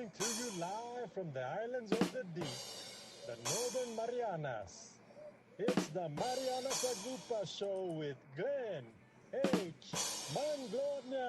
Coming to you live from the islands of the deep, the Northern Marianas. It's the Marianas Agupa Show with Glenn H. Manglona.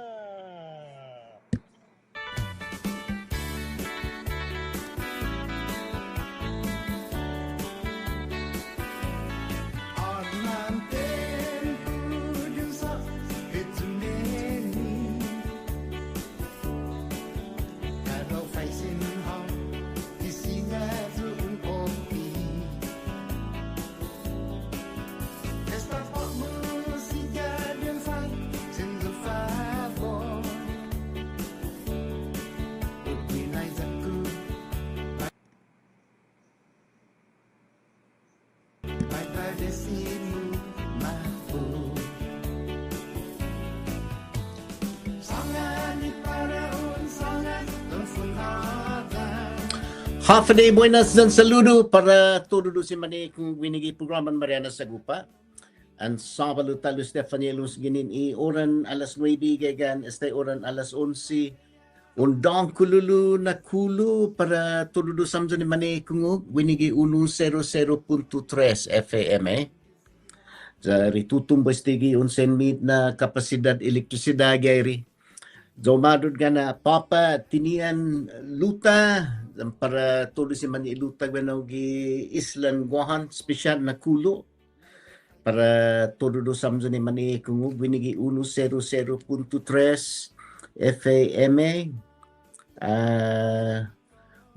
Half a day, buenas dan saludo para todo si mani kung winigi programan Marianas Agupa. Ang Sabado talo Stephanie Luz ginin oran alas 9 gagan este oran alas 11. Undang kululu na kulo para todo samjo ni mani kung winigi 100.3 FM. Sa ritutum bastigi unsen meet na kapasidad elektrisidad gairi. Zomadod ka na papa tinian luta para todo si mani luta ganaw gi Island Guahan special na kulo para todo do samzo ni mani kung winigi 100.3 FM.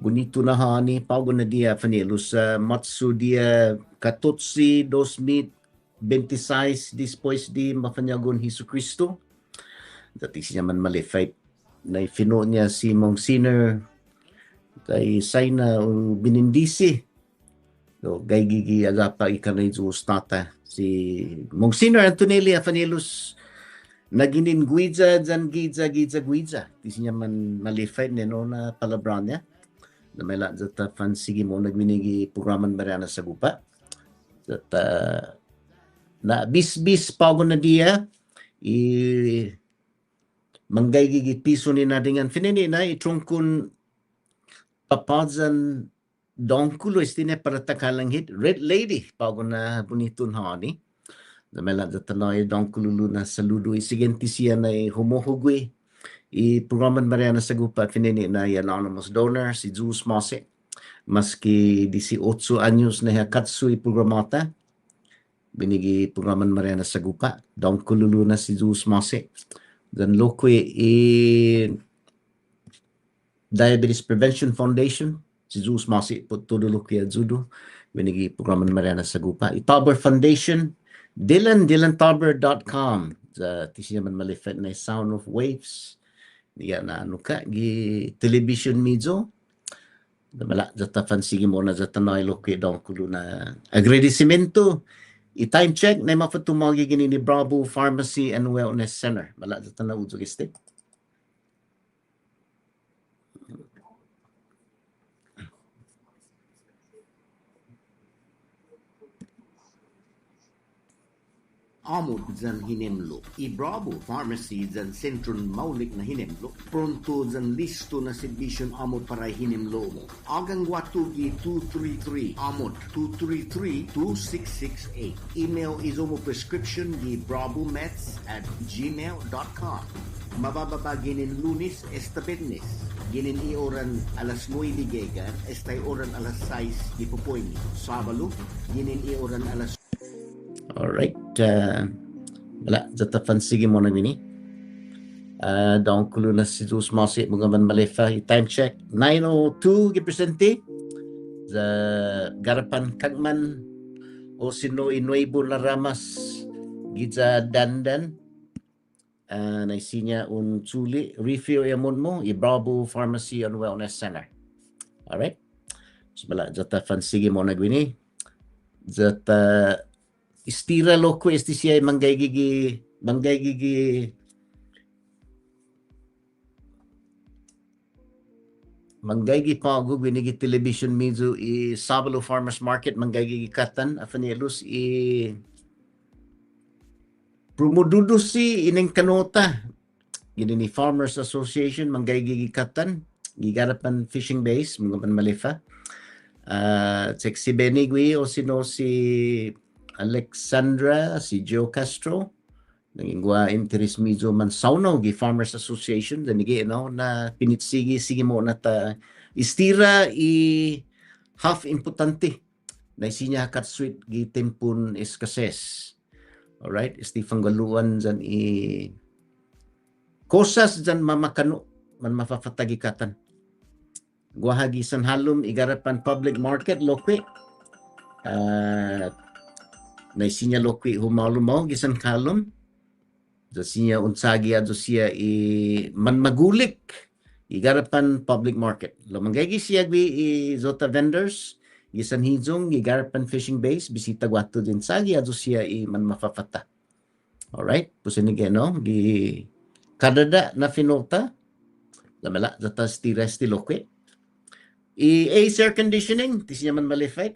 Bonito na hani pago na dia fanilus matsu dia 14 2026 después di mafanyagon Hesus Kristo. Dati siya man malifait na ifino niya si Monsignor kay Saina o Binindisi. So, gay gigi agapa ikanay tata si Monsignor Anthony Afanilus naginin guiza dyan giza. Di siya man malifait niya no na palabra niya. Na may lang zata fansigi mo nagminigi programan Marianas Agupa. Zata na bis pago na dia manggay gigi piso ni nadingan finini na itrungkun papazan dongkulo istine para takalang hit Red Lady pago na bonitun hani na mela datanoy dongkulo na saludo isigenti siya na humuhugwi programan Marianas Agupa finini na anonymous donor si Zeus Mose maski 18 anyos na katsu programata binigi programan Marianas Agupa dongkulo na si Zeus Mose dan lokwe Diabetes Prevention Foundation si Zeus Masi po todo lokwe judo binigi programan Marianas Agupa Itaber Foundation dylantaber.com sa tisiya man malifet na Sound of Waves niya na ano ka gi television medyo mala jata fansigi mo na jata na lokwe dong kulo na agradecimiento i-time check na mafatumagi gini ni Bravo Pharmacy and Wellness Center. Mala sa tanaw udzo giste. Amot dyan hinemlo. I-Bravo Pharmacy dyan sentron maulik na hinemlo. Pronto dyan listo na serbisyon amot para hinemlo mo. Agang watugi 233 amot 233-2668. Email isomo prescription di bravomeds@gmail.com. Mabababa ginin lunis esta Bednes. Ginin ioran alas 9 gegan, estay oran alas 6 di Popoyni. Sabalo, ginin ioran alas. Alright, wala, zata fansigi mo na gini. Daong kulo na si Zeus Masi, mga man malefa, time check, 9:02 gipresente. Sa garapan kagman, o sino inuebo na ramas, gidza dandan. Naisinya un tsuli, refill yamon mo, i-Bravo Pharmacy and Wellness Center. Alright, so wala, zata fansigi mo na gini. Zata istira loko esti siya manggay gigi pago binigi television medyo i Sabalo Farmers Market manggay gigi katan afanelus promodudo si ineng kanota gini ni Farmers Association manggay gigi katan gigarapan fishing base mga man malifa. Si Benny Gui o sino si Alexandra, si Joe Castro, naging gwa interes medyo man saunaw gi Farmers Association danigi na pinitsigi mo na ta istira i half importante na isinya kat sweet gi tempun escases. Alright, Stephen Galuan dyan kosas dyan mamakano man mafafatagikatan. Guahagi san halom igarapan public market lokwe. Na isinya lokwe humalumaw gisan kalom. Siya unsagi adto siya man magulik igarapan public market. Lamanggay siya i zota vendors gisan hijong igarapan fishing base bisita gwato din sagi adto siya man mafafata. Alright, pusinige gi kadada na finota lamala zata stires ti lokwe. Ace air conditioning tisnya man malifait.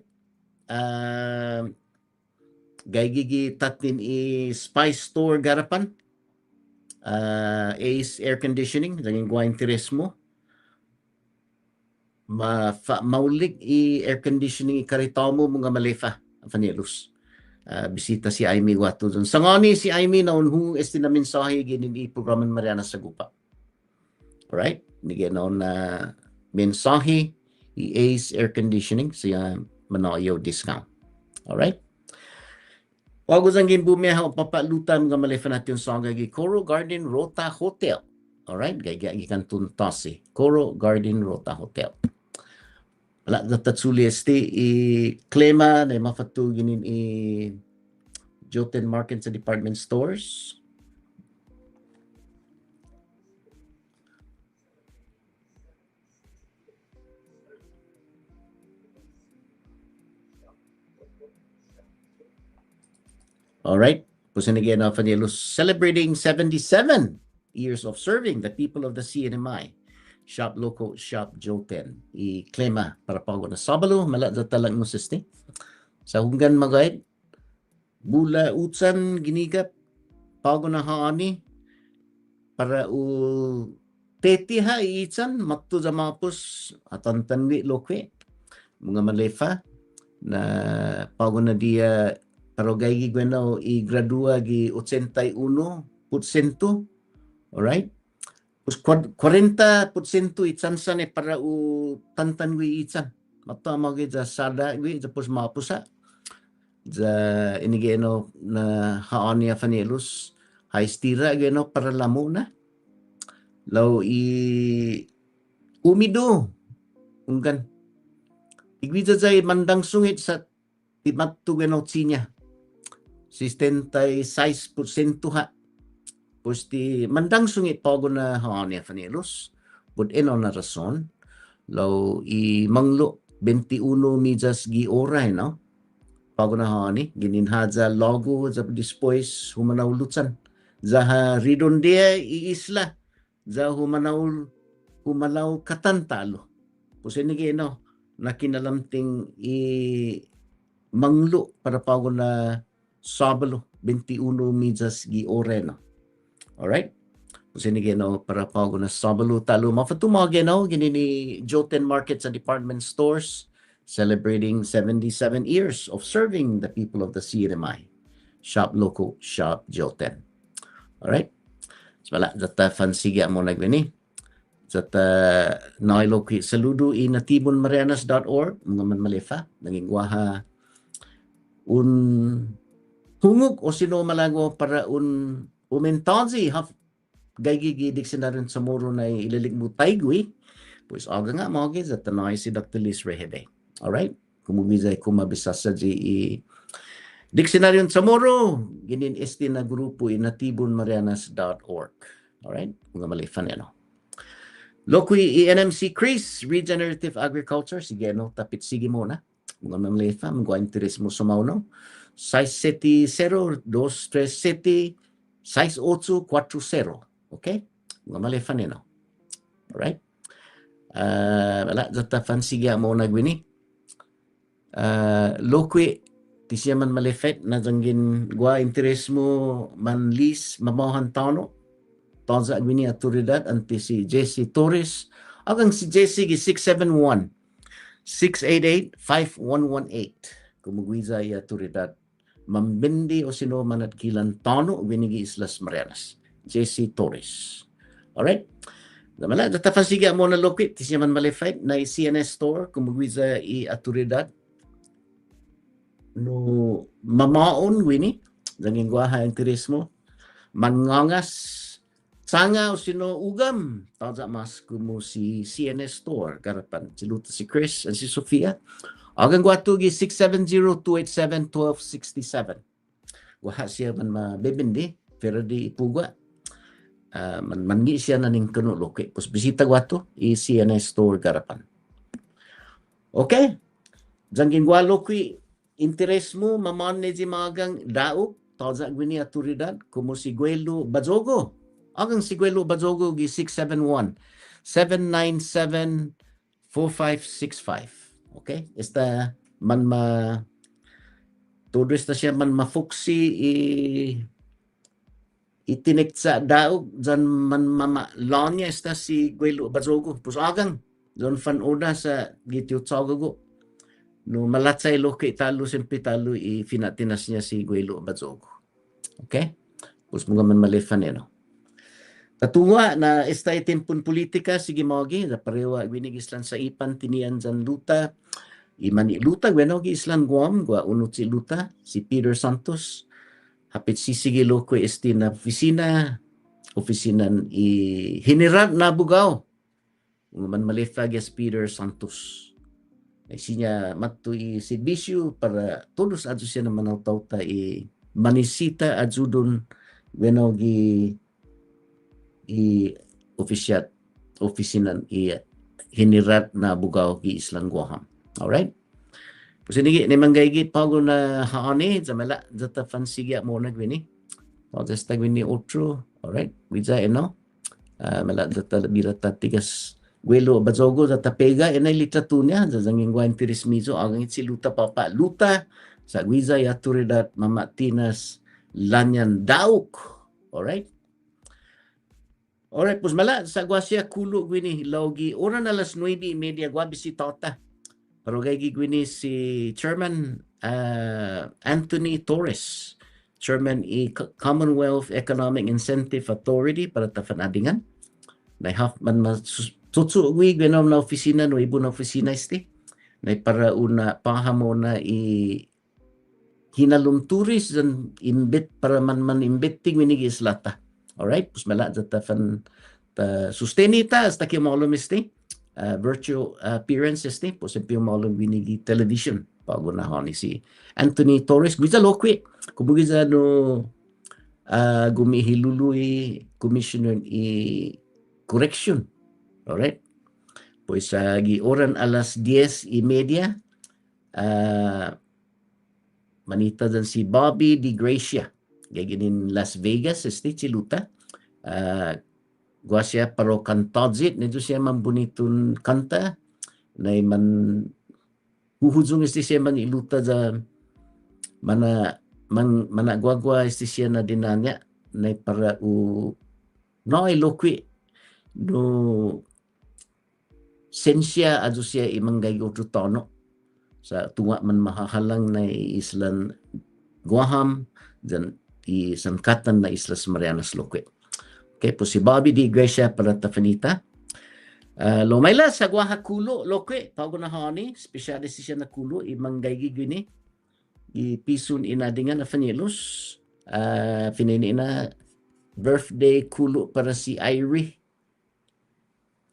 Gaygigi tatin spice store garapan. Ace air conditioning daging gwa interes mo maulik air conditioning ikaritaw mo mga malefa fanelus bisita si Aimee wato dun sangani si Aimee na unhung na mensahe ginin programan Marianas Agupa. Alright, nige na mensahe Ace air conditioning siya manayo discount. Alright, wago sang gimbumiha o papalutan mga malefa natin sa gi Coral Garden Rota Hotel. Alright, gaya gikan tuntasi Coral Garden Rota Hotel. Wala na tatsuli klema na mafatu ginin Joten Market sa department stores. Alright, pusinigyan na Fanyelos celebrating 77 years of serving the people of the CNMI. Shop Local, Shop Joten. I-klema para pago na Sabalo, malada talang mo sisti. Sa hunggan magayad, bula utsan ginigap, pago na haani, para teti ha iitsan, makto za mapos, atantanwi lokwe, mga malefa, na pago na dia, pero gay gwenao i-gradua gi 81%. Alright? Pues 40% itsansan para tantan gwi itsan. Mata magi za sada gwi tapos mapusa. Za inigeno na haania fanelus haistira geno para lamuna. Law umido unggan. Igwi za mandang sungit sa timattu geno tsinya. 66% ha. Pusti mandang sungit pago na haania fanelus. But na rason. Law manglo 21 mijas gi oray no. Pago na haani gininhadza logo za dispois humanaw lutsan. Zaha ridondia isla. Za humalaw katantalo. Pusinigi nakinalamting manglo para pago na Sabalo 21 mijas gi oreno. Alright? Pusinige para pago na Sabalo talo mafatumage gini ni Joten Market sa department stores celebrating 77 years of serving the people of the CNMI. Shop Local, Shop Joten. Alright? So wala zata fansiga mo nagwini. Zata nailokwi saludo natibonmarianas.org mga manmalefa naging guaha hungog o sino malago para umentanzi gaygigi dictionary sa moro na ililigmutay gwi pues aga nga mga zata na si Dr. Liz Rehebe. Alright? Kumubizay kumabisa sa dictionary sa moro ginin na grupo natibonmarianas.org. Alright? Mga malifan Lokwi NMC Chris Regenerative Agriculture sige tapit sige mo na mga mamlefa mga interes mo sa mauno 670-237-6840 okay mga malefa alright wala data fansiga mo nagwini lokwi tisya man malefet na danggin gwa interes mo manlis mamahan tano Tonza Agwini Autoridad anti si Jesse Torres Agang si Jesse gi 671 688-5118. Kumugwiza ya turidad. Mambindi o sino man at kilan tono winigi Islas Marianas. Jesse Torres. Alright? Namala, datafasiga mo na lokit. Tisya man malifait na CNS store. Kumugwiza i aturidad. No mamaon wini. Danging guaha ang turismo. Mangangas. Sanga o sino ugam. Tawag mas kumu si CNS store. Karapan. Siluta si Chris and si Sofia. Agang guato gi 670-287-1267. Guha siya man mabibindi. Pero di ipugwa. Mangi siya na ning kuno loke. Pus bisita guato i CNS store Karapan. Okay. Jangin gualo ki interes mo mamanage magang daog. Tawag gwini aturidad. Kumu si Guelo Bazogo. Agang si Guelo Bazogo gi 671-797-4565. Okay? Esta man todo esta siya man mafuksi itinik sa daog jan man mamalonya esta si Guelo Bazogo. Pus agang don fan oda sa gityo tsagogo. No malatsay loke talo simpi talo finatinas niya si Guelo Bazogo. Okay? Pus mga man malefan no. Tatungwa na esta itempon politika sige mawagi na parewa winig islan sa ipan tinian jan luta imani luta bueno gi islan Guam gua unut si luta si Peter Santos hapit sisigilo ko esti na ofisinan i General na Bugao man malefa ges Peter Santos ay sinya matto i serbisyo para todos adto siya na manawtawta i manisita adjudon bueno gi ofisinan General na Bugao ki Islang Guam. Alright? Pues ini ni manggaygi pago na haani zamala zata fansiga mo na gwini. O zasta gwini otro. Alright? Wiza eno. Mala zata birata tigas Guelo Bazogo zata pega enay litatunya zazangin guan tirismizo agang siluta papa luta sa wiza yaturidat mamatinas lanyan dauk. Alright? Alright, pues mala sa gwasya kulo gwini logi oras na alas 9:30 gwa bisitota. Pero gaygi gwini si Chairman Anthony Torres, Chairman i Commonwealth Economic Incentive Authority para tafanadingan. Na half man tutsu gwi gwenom na opisina no ibu na opisina isti. Na para una pahamo na i hinalum turis dan imbit para man imbiting winigi islata. Alright, pues mala zata fan sustenita hasta que maulum este virtual appearance este pues empio maulum winigi television pago na honi si Anthony Torres guiza lokwe kubugiza no gumihilului commissioner i correction. Alright, pues gi oran alas 10:30 manita dan si Bobbie DeGracia gaginin Las Vegas este chiluta gua siya paro kantadzit nito siya man bonitun kanta na man huhuzong este siya man iluta da mana gua este siya na dinanya na para no ilokwi no sensya adu siya imanggay otro tono sa tunga man mahahalang na islan Guam dan i sangkatan na Islas Marianas Lokwe. Okay, po si Bobbie DeGracia para tafanita. Lumayla sa Guaha Kulo Lokwe, pago na honi, specialist siya na kulo, imanggaygi gini, ipisun inadingan na fanilos, finini na birthday kulo para si Irie.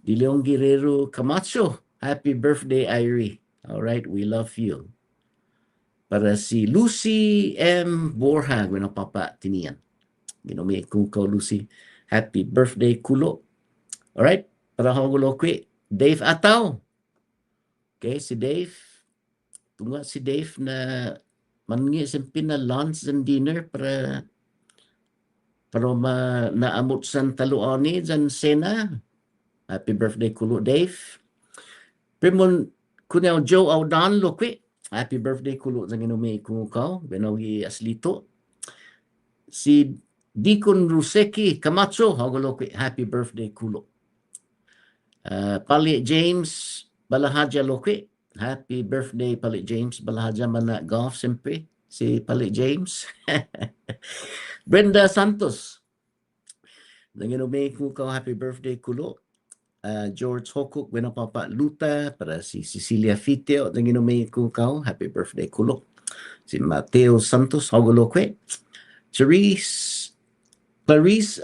Di Leon Guerrero Camacho, happy birthday Irie. Alright, we love you. Para si Lucy M. Borja, bueno papa tinian. Ginumi kung ka Lucy, happy birthday kulo. Alright, para hagulo kwi, Dave Ataw. Okay, si Dave. Tunga si Dave na mangi simpin na lunch and dinner para naamot san taluani dyan sena. Happy birthday kulo Dave. Primon kunya Joe Audan lokwi. Happy birthday kulo sa ginumi kung ikaw. Benawgi aslito. Si Deacon Ruseki Camacho. Hagulo kwi. Happy birthday kulo. Pali James Balahaja Lokwi. Happy birthday, Pali James Balahaja. Mana golf siyempre si Pali James. Brenda Santos. Nanginumay ko happy birthday kulo. George Hokuk, bueno papa Luta, para si Cecilia Fiteo, nanginumay ko happy birthday kulo. Si Mateo Santos, Hogolokwe. Clarice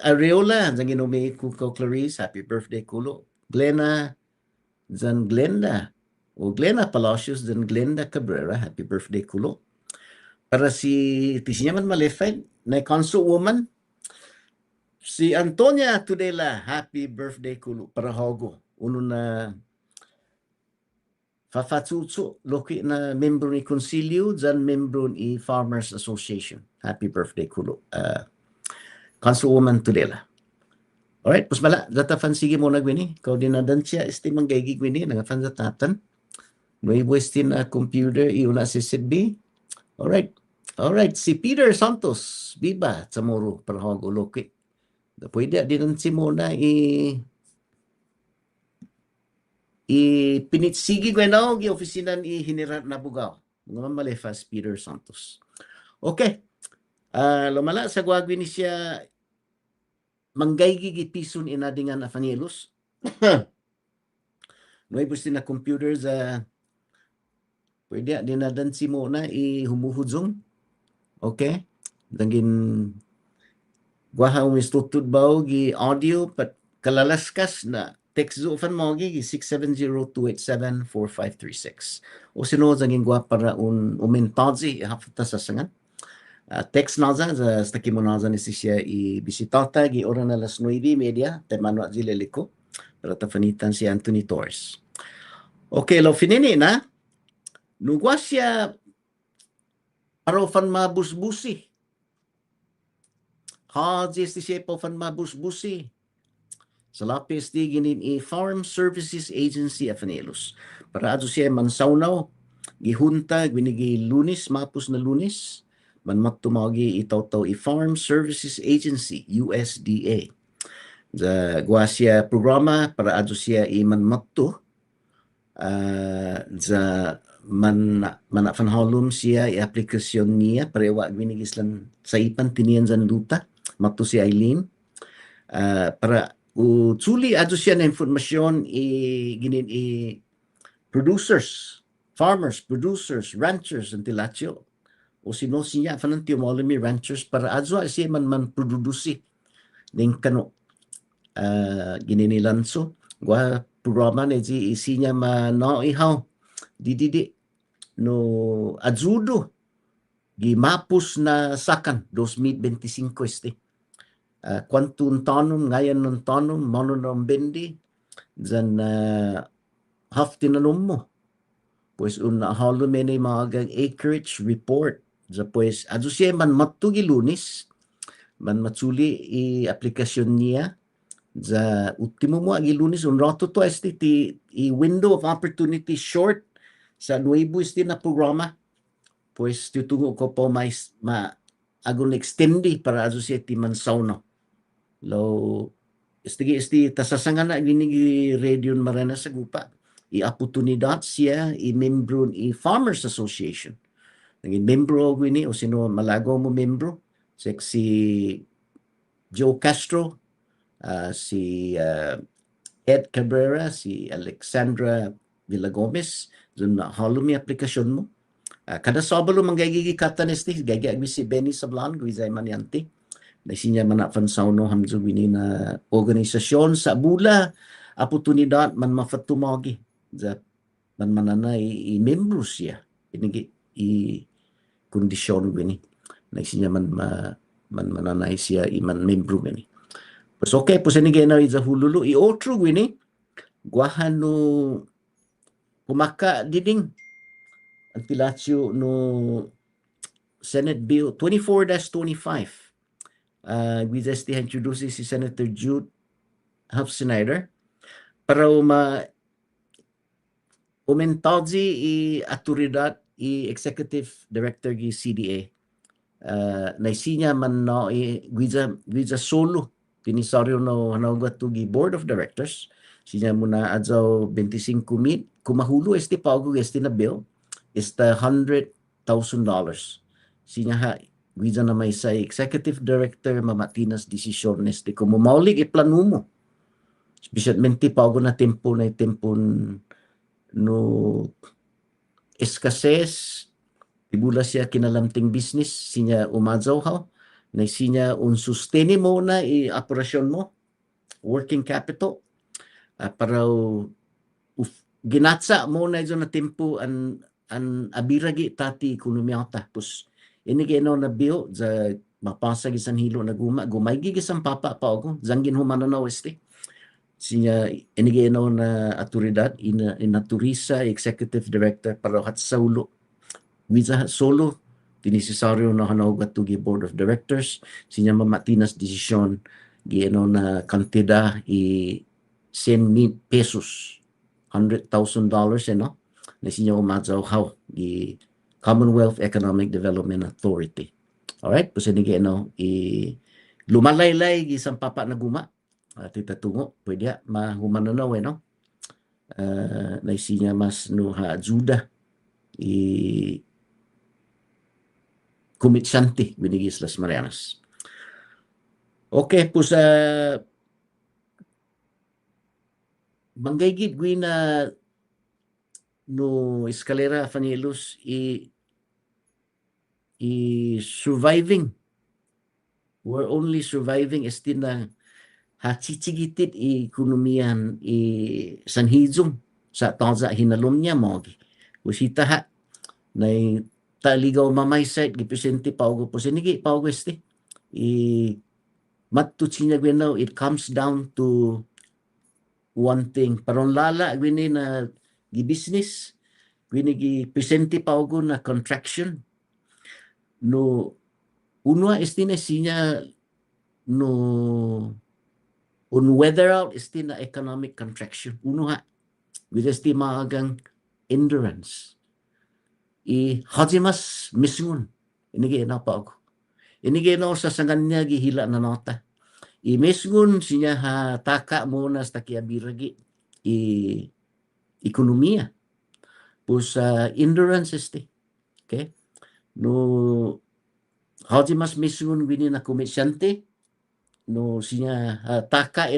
Areola, nanginumay ko Clarice, happy birthday kulo. Glenda o Glenda Palacios dan Glenda Cabrera, happy birthday kulo. Para si Tisinyaman Malefay, na Councilwoman, si Antonia Tudela, happy birthday kulo para Hogo. Uno na Fafatsutsu, loki na membro ni Consilio, dyan membro ni Farmers Association. Happy birthday kulo. Councilwoman Tudela. Alright, pues mala, datafan sige mo na gwini. Kau dinadan siya, isti manggaygi gwini, nangafan datatan. May westin na computer, iuna si Sidby. Alright, si Peter Santos, Biba, Chamorro, Parahogo, Loki. Pwede din si Mona pinitsigi ko na opisina ni General Nabugaw. Mga malefas Peter Santos. Okay. Lumala sa gwagwi ni siya manggaygi gipison inadingan na fanyelos. Noy busti na computer sa pwede dinadan si Mona humuhudzong. Okay. Dangin gwaha umistutud bao gi audio pat kalalaskas na text zo fan mo gi 670-287-4536. O sino zangin gwa para umentadzi hafta sa sangan. Text naza sa stakimo naza ni siya bisitata gi oran alas 9:30 temano zileliko para tafanitan si Anthony Torres. Okay, lo finini na. Nugwa siya paro fan mabusbusi. Jis ti siya po fan mabusbusi. Sa lapis di ginin Farm Services Agency Afanelos. Para ato siya mansawnaw, gihunta, gwinigi lunis, mapus na lunis, manmatumagi itaw-taw Farm Services Agency, USDA. Sa gwa siya programa, para ato siya manmatu, sa manafanhalum siya aplikasyon niya, parewa gwinigislan sa ipan tiniyan zan luta, matu si Eileen, para tsuli ato siya na informasyon ginin producers, farmers, producers, ranchers and tilatio. O sino siya fanantiyo mo mi ranchers para ato siya man produce ning kano gininilanso. Gwa programa na isinya ihaw dididi no adzudo gimapus na sakan 2025 este. Quantum tonum, ngayon ng tonum, mononom bendi, dyan half tinanong mo. Pues halo may mga acreage report. Dyan pues, adyo siya man matugi lunis, man matsuli aplikasyon niya, dyan ultimo mo agi lunis, rato to ti window of opportunity short sa nuevo este na programa. Pues tutungo ko po agon extendi para adyo siya ti mansaw no. Lo esti tasasangan na ginigi radio Marianas Agupa oportunidad siya membro ni Farmers Association. Naging membro gini o sino malago mo membro si Joe Castro, si Ed Cabrera, si Alexandra Villagomez, dun na halumi aplikasyon mo. Kada sabalo manggagigi katanes ti gagagi si Benny Sablan guizay manyanti. Nasinya manapfansaw no hamzo wini na organisasyon sa bula oportunidad man mafatumagi za man mananay membro siya inigi kondisyon wini nasinya man mananay siya man membro wini. Pues okay pues inigi na za hululu otro wini guahano pumaka diding ang tilatsyo no Senate Bill 24-25. We just introduce si Senator Jude Huff Snyder para umentadzi autoridad executive director gi CDA naisinya man guiza solo tinisaryo no hanawgat to gi board of directors Sinya muna adzaw 25,000 kumahulu pago na bill $100,000. Sinya ha Wiza na may sa executive director mamatinas desisyon kung maulig iplano mo. Especialmente pago na tempo no escasez ibula siya kinalamting business sinya umadzaw ha na sinya sustain mo na operasyon mo working capital para ginatsa mo na na tempo an abiragi tati ekonomiya tapos ini geno na biyo za mapasa gisan hilo na gumay gisan papa pa ako zangin humananaw sinya ini geno na autoridad inaturisa executive director para hat saulo Wiza solo tinisisaryo na hanahugat to board of directors sinya mamatinas desisyon gino na kantida pesos $100,000 na sinya umadzaw how the Commonwealth Economic Development Authority. Alright, pues ini gino lumalaylay gisang papa na guma titatungo pwede mahumananaw na sinya mas no ha ajuda kumitsanti binigis las Marianas. Okay, pues manggaygid na no eskalera Fanielos surviving. We're only surviving na hachichigitit ekonomiyan sanhizong sa taza hinalom niya mo. Usita ha na taligaw mamaysay gipresente paugo po sinigi paugo matutsinya gwenaw it comes down to one thing paron lala gwini na gi-business gwini gi-presente paugo na contraction no unwa na sinya no on weather out na economic contraction unwa gwini maagang endurance hajimas misungun ini na pa ako ini sa sangan niya gihila na nota misungun siya ha taka muna sa kiabiragi ekonomiya pues endurance okay no hajimas misungun wini na komersyante no siya taka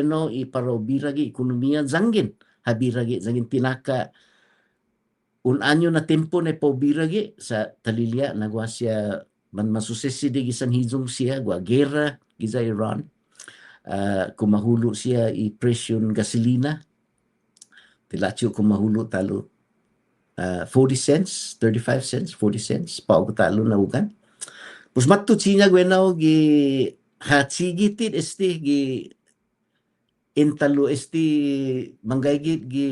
para biragi ekonomiya zangin habiragi zangin tinaka un anyo na tempo na paubiragi sa talilya nagwa siya man masusesi di gisan hizong siya gwa gera giza Iran kumahulo siya presyon gasolina tilacho kumahulo talo 40 cents 35 cents 40 cents paog talo na ugan pus matto siya gwenaw gi hatsigitit gi intalo manggaygit gi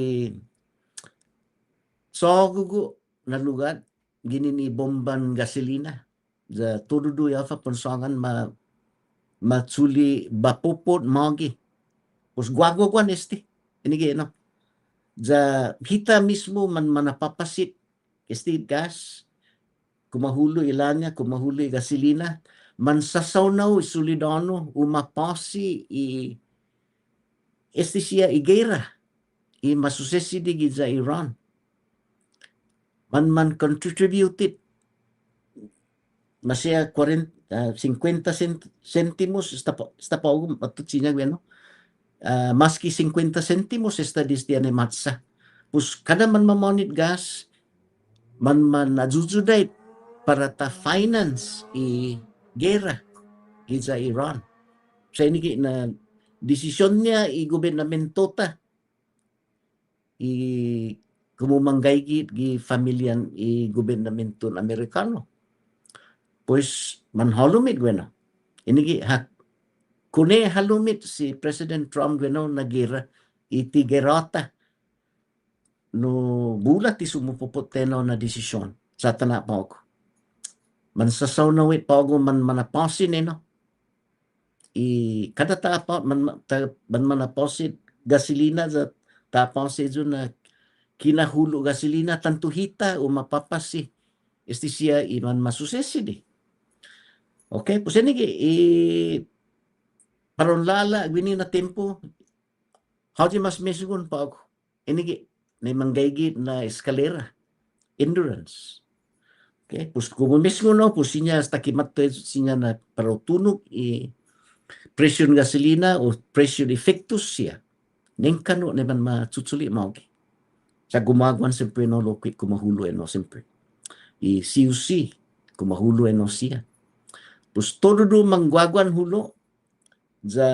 so gugu na lugar ginini bomban gasolina za tududu yafa pensangan matsuli bapupot magi pos guagwa ini gino za hita mismo manapapasit gas kumahulo ilanya kumahulo gasolina mansasawnaw solidano umapasi siya igera masusesi di giza Iran man contributed masya 50 centimos esta pa matutsinya bueno maski 50 centimos esta distiane matsa pus kada man mamonit gas man najujudait para ta finance gera giza Iran sa ini na desisyon niya gobernamento ta kumumanggaygit gi familyan gobernamento Amerikano pues manhalumit gwena ini kune halumit si President Trump gwena nagira itigerata no bulat sumupupot tenaw na desisyon sa tana pa ako mansasaw na wit pa ako manapasin kada tapa man manapasit gasolina za tapasin na kinahulo gasolina tanto hita o mapapasi siya iman masusesi di okay pues ini paron lala gwini na tempo Haji mas mesugon pa ako. Inigi, na manggaygi na eskalera. Endurance. Okay? Pues kung mismo no, pues sinya hasta kimat sinya na parutunog presyon gasolina o presyon effectus siya. Nengkano naman machuchuli mo. Sa gumagwan siyempre no, lokit kumahulo no, siyempre. CUC, kumahulo no siya. Pues todo do manggwagwan hulo, za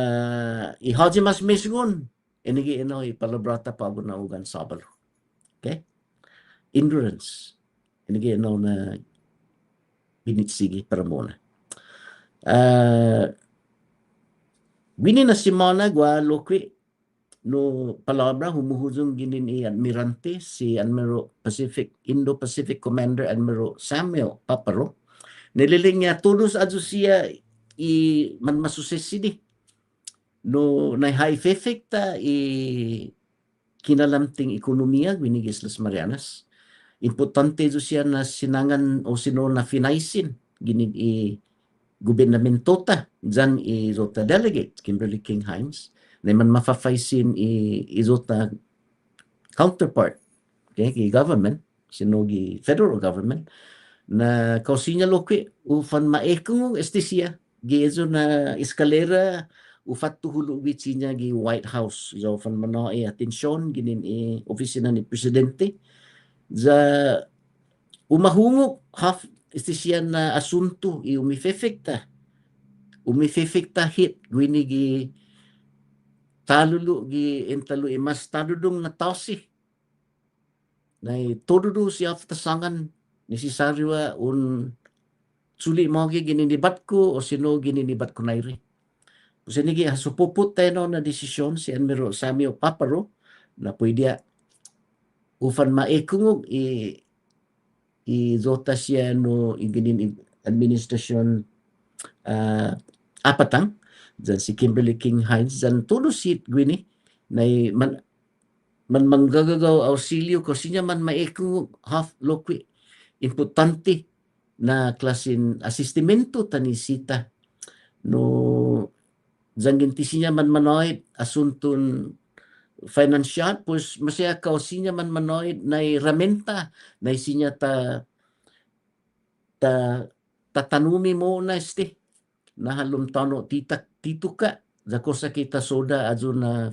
ihaji mas mesgon, inigi ipalabrata pa na ugan sabalo. Okay? Endurance. Inigi na binitsigi para muna. Bini na si Mana gwa lokwi no palabra humuhuzong ginin Admirante si Admiral Indo-Pacific Commander Admiral Samuel Paparo. Nililing niya todos adyo siya man masusesidi no na high effect kinalamting ekonomiya winigis las Marianas. Importante do siya na sinangan o sino na finaisin ginin gubernamentota dyan izota delegate Kimberly King Hines na man mafafaisin izota counterpart okay government sino federal government na kausinya lokwi ufan maekung estisia gizo na eskalera ufat tuhulu bitsinya gi White House so ufan manoi atensyon ginin opisina ni presidente za umahungok half estisia na asunto umifefekta hit gwini gi talulu gi entalo mas taludong na tausi na todo siya tasangan necessaryo un suli mo gininibat ko o sino gininibat ko na iri. Kasi nigi supuput tayo na desisyon si Admiral Samuel Paparo na pwede ufan maekungog izota siya no iginin administrasyon apatang dyan si Kimberly King Hines dyan tulos si gwini na man manggagagaw auxilio kasi niya man maekungog half lokwi importante na klasin asistimento tanisita no zanginti siya man manoid asuntun financial pues masaya kausinya man manoid na ramenta na isinya tatanumi mo na na halumtano tituka za kosa kita soda ajo na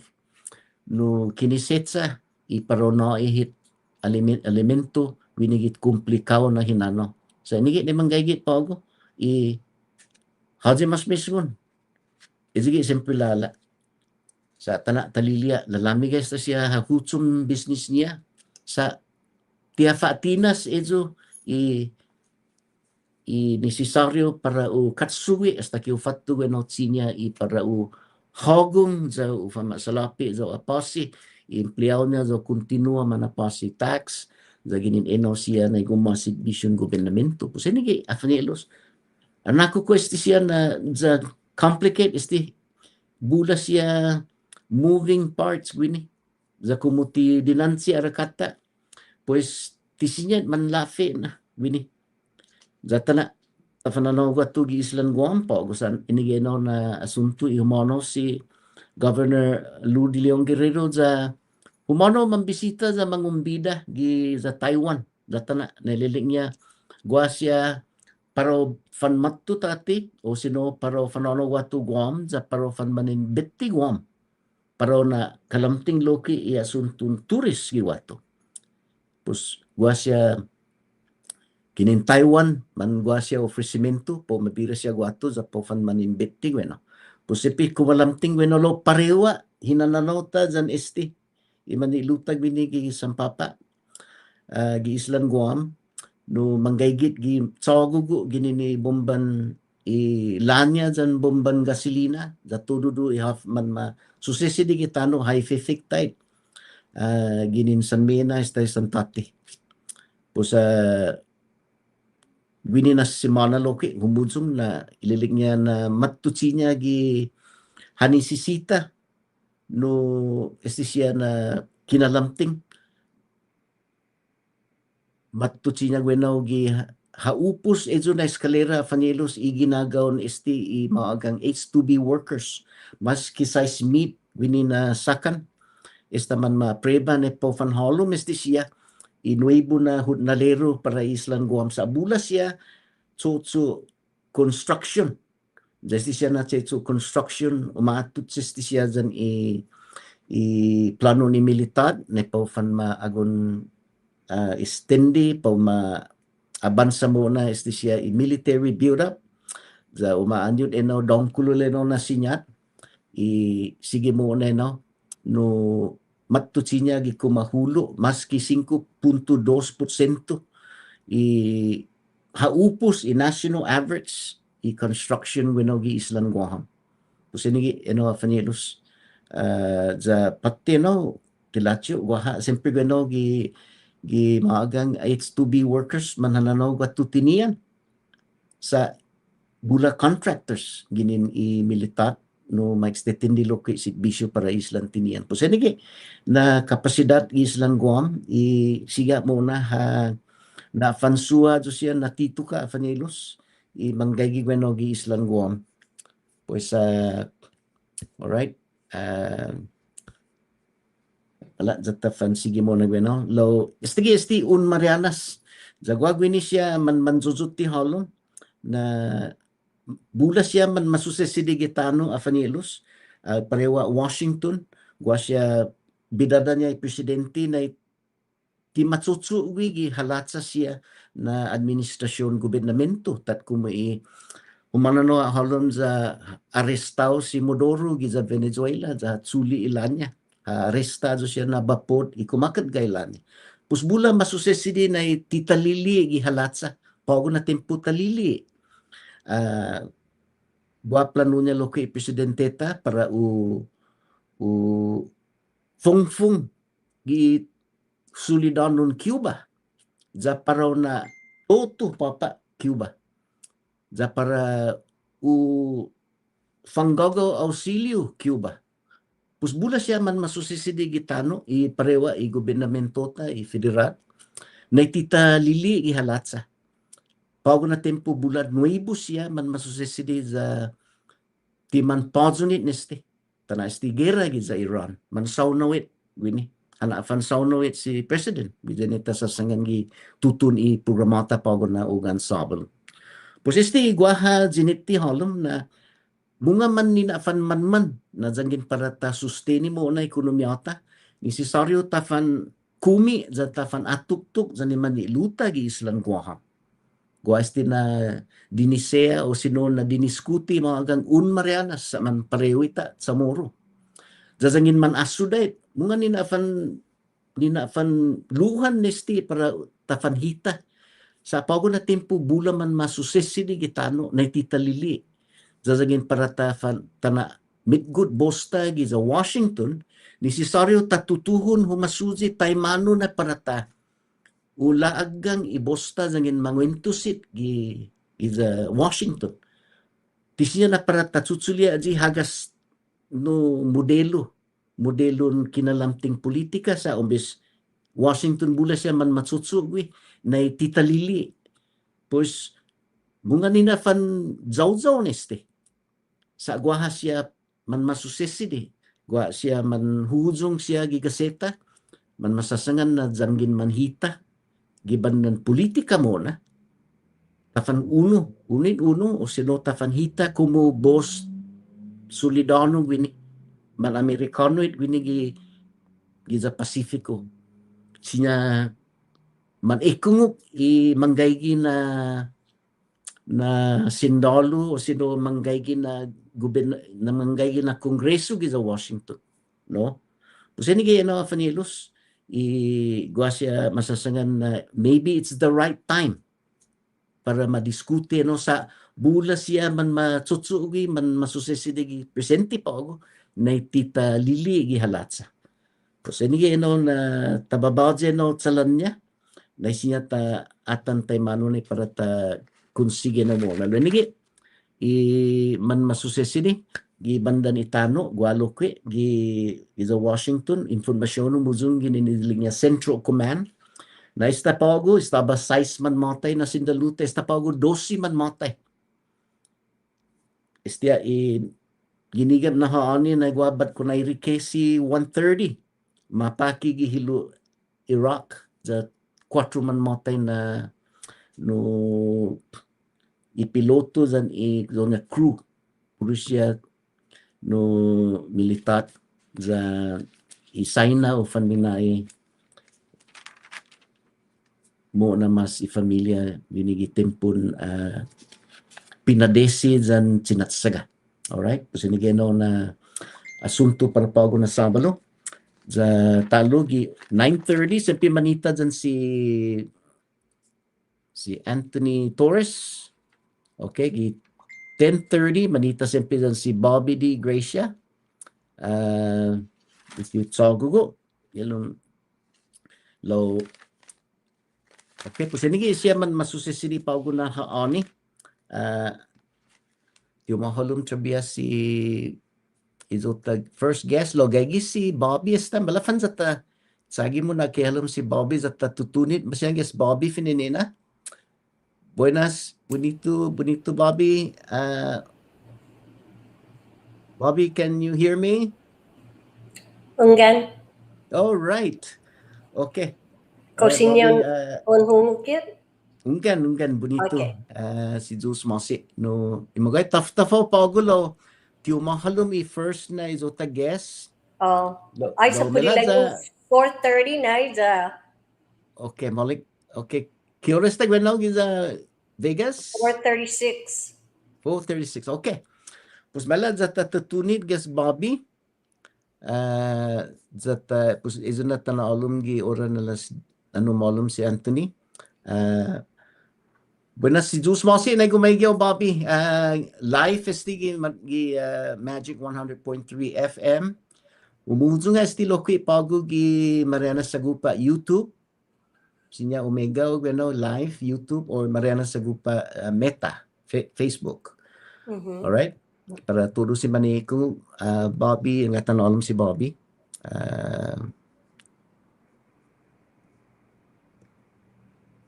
no kinisetsa iparono ihit alimento winigit komplikaw na hinano. So inigit ni manggaygit pa ako haji mas misgon. Izigi simple lala. Sa tanak talilya lalami guys ta siya hakutsum business niya sa tiafatinas ezo necesaryo para katsui hasta kiufattu genotsinya para hogong za ufamasalapi za apasi empleado niya za continua manapasi tax za ginin siya na gumasid bisyon gobernamento pues inigi afanielos anako ko siya na za complicate bula siya moving parts gwini za kumuti dinansi arakata pues tisinya manlafe na gwini za tana tafananaw ko gi Island Guam pa gusan inigeno na asunto ihumano si Governor Lou de Leon Guerrero za humano mambisita za mangumbida gi za Taiwan za tana nililing niya guasya paro fan mattu tati o sino paro fanano watu Guam za paro fan manin betti Guam paro na kalamting loki asuntun turis gi watu pues guasya kinin Taiwan man guasya ofrecimiento po mapira siya guato za po fan manin betti bueno pues epi kumalamting bueno lo parewa hinananota zan imanilutag binigi sampapa gi Island Guam no manggaygit gi tsawagugo ginini bomban ilanya zan bomban gasolina za tududu ihaf man ma susesidi kitano high effect type ginin San Mena istay Santati po sa gwini na si Mana Loki humudsum na ililig niya na matuchi niya gi hanisisita no siya na kinalamting matuchi niya gwenaw gi haupos edzo na eskalera fanielos iginagaw maagang H2B workers mas kisay meet gwini na sakan esta man ma-preba ne po fan holum esti siya inuibo na nalero para Island Guam sa bula siya so construction. Desti siya na so construction umaatut siya dyan i plano ni militar ne po fan maagon istendi pa abansa muna esti siya i-military build-up za umaanyod dongkulo na sinyat sige muna no matutsinya gi kumahulo maski 5.2% haupos national average construction gi Island Guam. Pusinigi Fanilos za pati tilatyo waha siyempre gi maagang H2B workers manhananaw tutinian sa bula contractors ginin militar no maikstetendi loki si bisyo para Island tinian. Pusinigi na kapasidad Island Guam siga muna na fansua jo siya natito ka Fanilos manggaygi gi Island Guam. Pues alright. Wala jata fan sige mo na lo esti un Marianas jagwagwini siya manzuzuti halong na bula siya masusesidi gitano Fanilos parewa Washington gwa siya bidada niya presidente na ti matsutsu gi halatsa siya na administrasyon gobernamento tat kumai umanano halom za arestao si Modoro gi za Venezuela za tsuli ilanya arestado siya na bapod ikumakat gailanya pusbula masusesidi na titalili gi halatsa pago na tempo talili buat plano niya loki presidente ta para fung gi sulidanon Cuba za paraw na toto papa Cuba za para fanggago auxilio Cuba pusbula siya man masusisidi gitano parewa gobernamento ta federal na tita lili halatsa pago na tempo bulad nuibo siya man masusisidi za timan pazunit neste tana esti gera gi za Iran man saunawit wini ana fan saunawit si president bidenita sa sangangi tutun programata pago na ugan sabel pues esti guaha jiniti halom na bunga man ni na fan man na jangin para ta susteni mo na ekonomiyata necessaryo ta fan kumi za ta fan atuk-tuk za ni man luta gi Island Guam esti na dinisea o sino na diniskuti mga gang Marianas sa man parewita Chamorro jazangin man asudait bunga ni na fan luhan nesti para ta fan hita sa pago na tempo bula man masusesidi gitano na titalili jazangin para ta fan tana midgood bosta gi za Washington necessaryo tatutuhon humasuji taymano na para ta ulaagang ibosta zangin mangwentusit gi za Washington tisya na para tatsutsuli aji hagas no modelon kinalamting politika sa umbes Washington bula siya man matsutsugwi na titalili pues bunga nina fan zawzaw neste sa gwaha siya man masusesidi gwa siya man huzong siya gigaseta man masasangan na zanggin man hita giban ng politika mo na tafan unit o sino tafan hita kumo boss solidano wini man Amerikano wini gi za Pasifiko sinya man ikunguk manggaygi na sindalo o sino manggaygi na manggaygi na kongreso gi za Washington no puseni gi Fanilos gwa siya masasangan na maybe it's the right time para madiskute sa bula siya man matsutsugi man masusesidi presente pa ako na tita lili gi halatsa so nige na tababaje tsalan niya na siya ta atan tay mano ni para ta konsige na mo lalo nige man masusesidi gi bandan itano gualoque gi sa Washington informasyon mo zung gininiling niya Central Command na istapago estaba 6 man matay na sindalute istapago 12 man matay estia ginigam na haani na guabat ko na irikesi 130 mapaki gihilo Iraq za 4 man matay na no ipiloto zan zona crew Russia no militar za isaina o fanminay mo na mas ifamilya binigi tempon pinadesi zan sinatsaga. Alright? Pusinigeno na asunto para pago na Sabado. Za talogi 9:30 sempi manita dyan si Anthony Torres. Okay, 10:30 manita sempi dyan si Bobbie DeGracia. If you saw Google, yelong low. Okay, pusinigi siya man masusisiri pago na haani. Yung mahalong trabiya si izotag first guest lo gagi si Bobbie estan balafan zata sagi mo na kialam si Bobbie zata tutunit masyang guest Bobbie fininina. Buenas, bonito Bobbie. Bobbie, can you hear me? Unggan. All right. Okay. Kausinyon unhungkit. Unggan bonito. Okay. Si Zeus Masi no imagay tough pagulo. Tiyo mahalom first na izota guest. Oh. Ay sa pulilang 4:30 na iza. Okay, malik. Okay. Curious tag wenaw giza Vegas? 4:36. 4:36. Okay. Pus malad zata tutunit guest Bobbie. Zata pus izuna tana alum gi oran alas malum si Anthony. Buenas si Zeus Mosi na gumaygyaw Bobbie. Live estigi Magic 100.3 FM. Umuzo nga estilo ko ipago gi Marianas Agupa YouTube. Sinya Omega live YouTube or Marianas Agupa Meta Facebook. Mm-hmm. All right? Para turo si Maniko Bobbie nga tanong si Bobbie.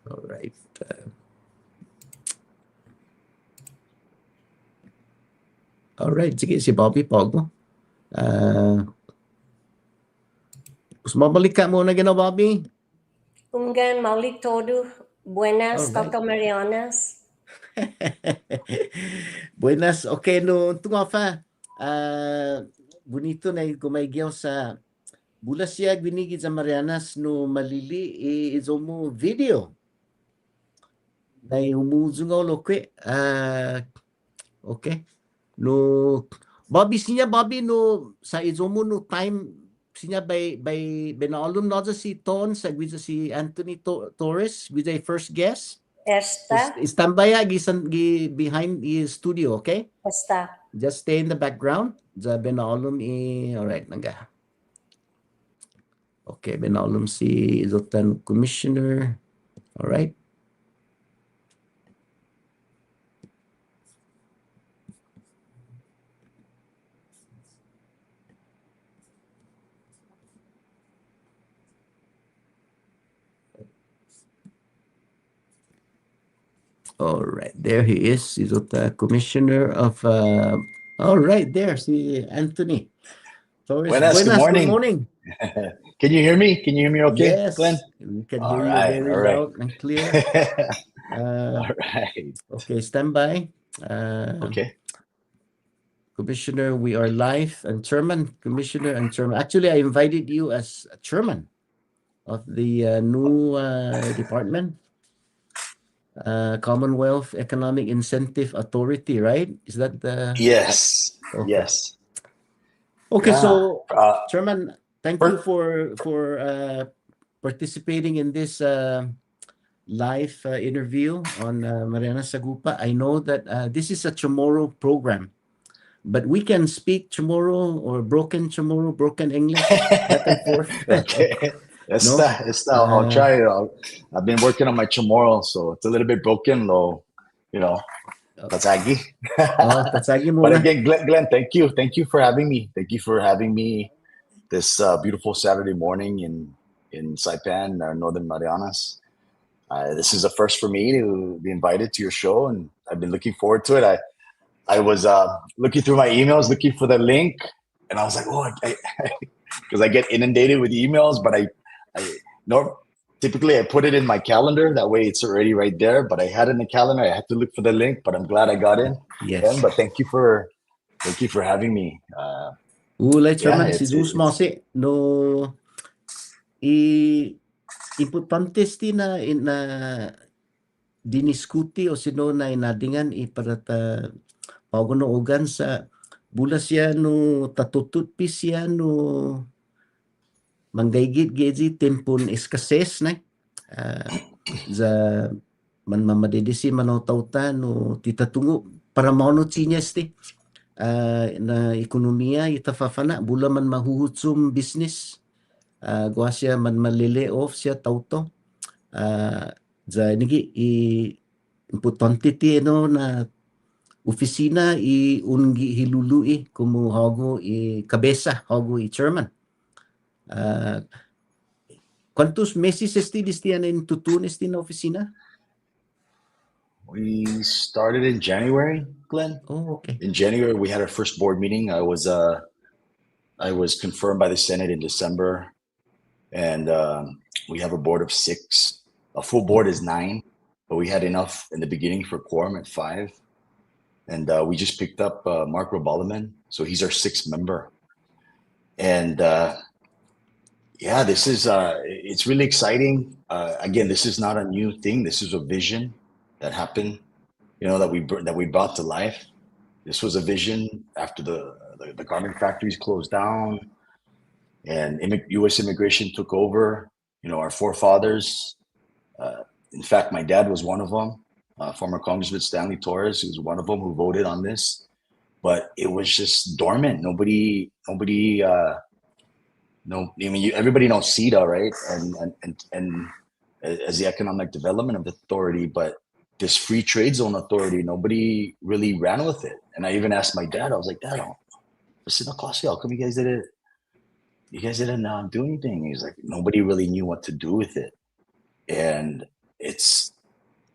All right. Alright, sige si Bobbie Pogo. Mabalik ka muna gina Bobbie. Unggan maulik todo. Buenas, Alright. Dr. Marianas. Buenas. Okay, no tungafa. Bonito na kumaygyaw sa bulas siya binigid sa Marianas no malili izo mo video. Na humuzungaw lokwe. Okay. No Bobbie no sa izomo no time sinya by benalum na si Ton sa gwiza si Anthony Torres with a first guest. Esta. Standby gi behind the studio, okay? Esta. Just stay in the background. Sa benalum alright naga. Okay, benalum si Zotan Commissioner. Alright. All right, there he is. He's the commissioner of. All right, there, see Anthony Torres. Buenas, good morning. Good morning. Can you hear me? Can you hear me okay, yes, Glenn? We can hear you very loud and clear. All right. Okay, stand by. Okay. Commissioner, we are live and chairman, commissioner and chairman. Actually, I invited you as chairman of the new department. Commonwealth Economic Incentive Authority, right? Is that the... Yes. Okay. Yes. Okay, yeah. So, Chairman, thank you for participating in this live interview on Marianas Agupa. I know that this is a Chamorro program, but we can speak Chamorro or broken Chamorro, broken English, back and forth. Okay. I'll try. I've been working on my Chamorro, so it's a little bit broken, though. You know, Tatsagi. Tatsagi muna. But again, Glenn, thank you for having me. Thank you for having me this beautiful Saturday morning in Saipan, Northern Marianas. This is a first for me to be invited to your show, and I've been looking forward to it. I was looking through my emails, looking for the link, and I was like, oh, because I get inundated with emails. But typically I put it in my calendar. That way it's already right there. But I had it in the calendar. I had to look for the link. But I'm glad I got in. Yes. But thank you for having me. Ulay, Chairman, it's sidus mo si no importante na diniskuti o sino na inadingan iparata paugunugan sa bulas ya no tatutut pis ya no manggaygit gezi tempon eskases na za man mamadedisi manaw-tauta no titatungo para mauno chinyas ti na ekonomiya itafafana bula man mahuhutsum business gwa siya man malile off siya tauto za nigi importante ti no na opisina ungi hilului como hago cabeza hago chairman ¿cuántos meses estian en tutun na opisina? We started in January, Glenn. Oh, okay. In January, we had our first board meeting. I was confirmed by the Senate in December, and we have a board of 6. A full board is 9, but we had enough in the beginning for quorum at 5. And we just picked up Mark Robalaman, so he's our 6th member. And this is it's really exciting. Again, this is not a new thing. This is a vision that happened, that we brought to life. This was a vision after the garment factories closed down and U.S. immigration took over. Our forefathers. In fact, my dad was one of them. Former Congressman Stanley Torres, who was one of them who voted on this. But it was just dormant. Nobody. Everybody knows CETA, right? And as the Economic Development Authority, but this Free Trade Zone Authority, nobody really ran with it. And I even asked my dad. I was like, Dad, how come you guys didn't do anything? He's like, nobody really knew what to do with it. And it's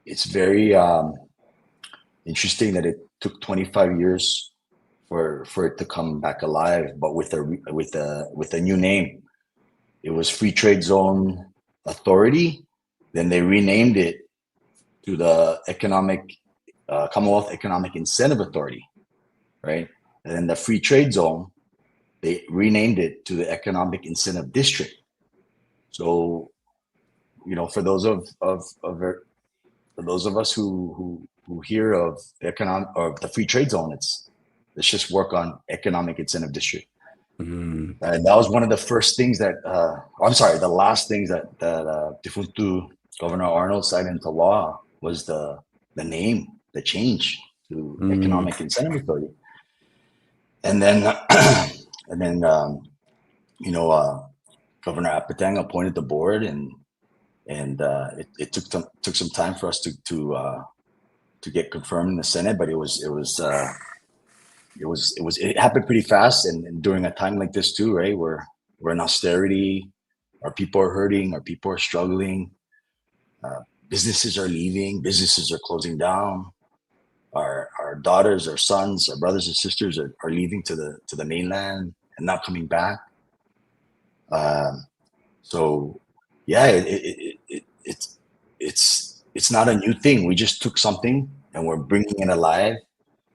very interesting that it took 25 years for it to come back alive, but with a new name. It was Free Trade Zone Authority. Then they renamed it to the Commonwealth Economic Incentive Authority, right? And then the Free Trade Zone, they renamed it to the Economic Incentive District. So, for those of us who hear of the Free Trade Zone, let's just work on Economic Incentive District. And that was one of the first things the last things that Defuntu Governor Arnold signed into law was the name, the change to Economic Incentive Authority. And then, Governor Apatang appointed the board, and it took some time for us to get confirmed in the Senate, but it happened pretty fast, and during a time like this too, right? We're in austerity, our people are hurting, our people are struggling, businesses are leaving, businesses are closing down. Our daughters, our sons, our brothers and sisters are leaving to the mainland and not coming back. So yeah, it's not a new thing. We just took something and we're bringing it alive,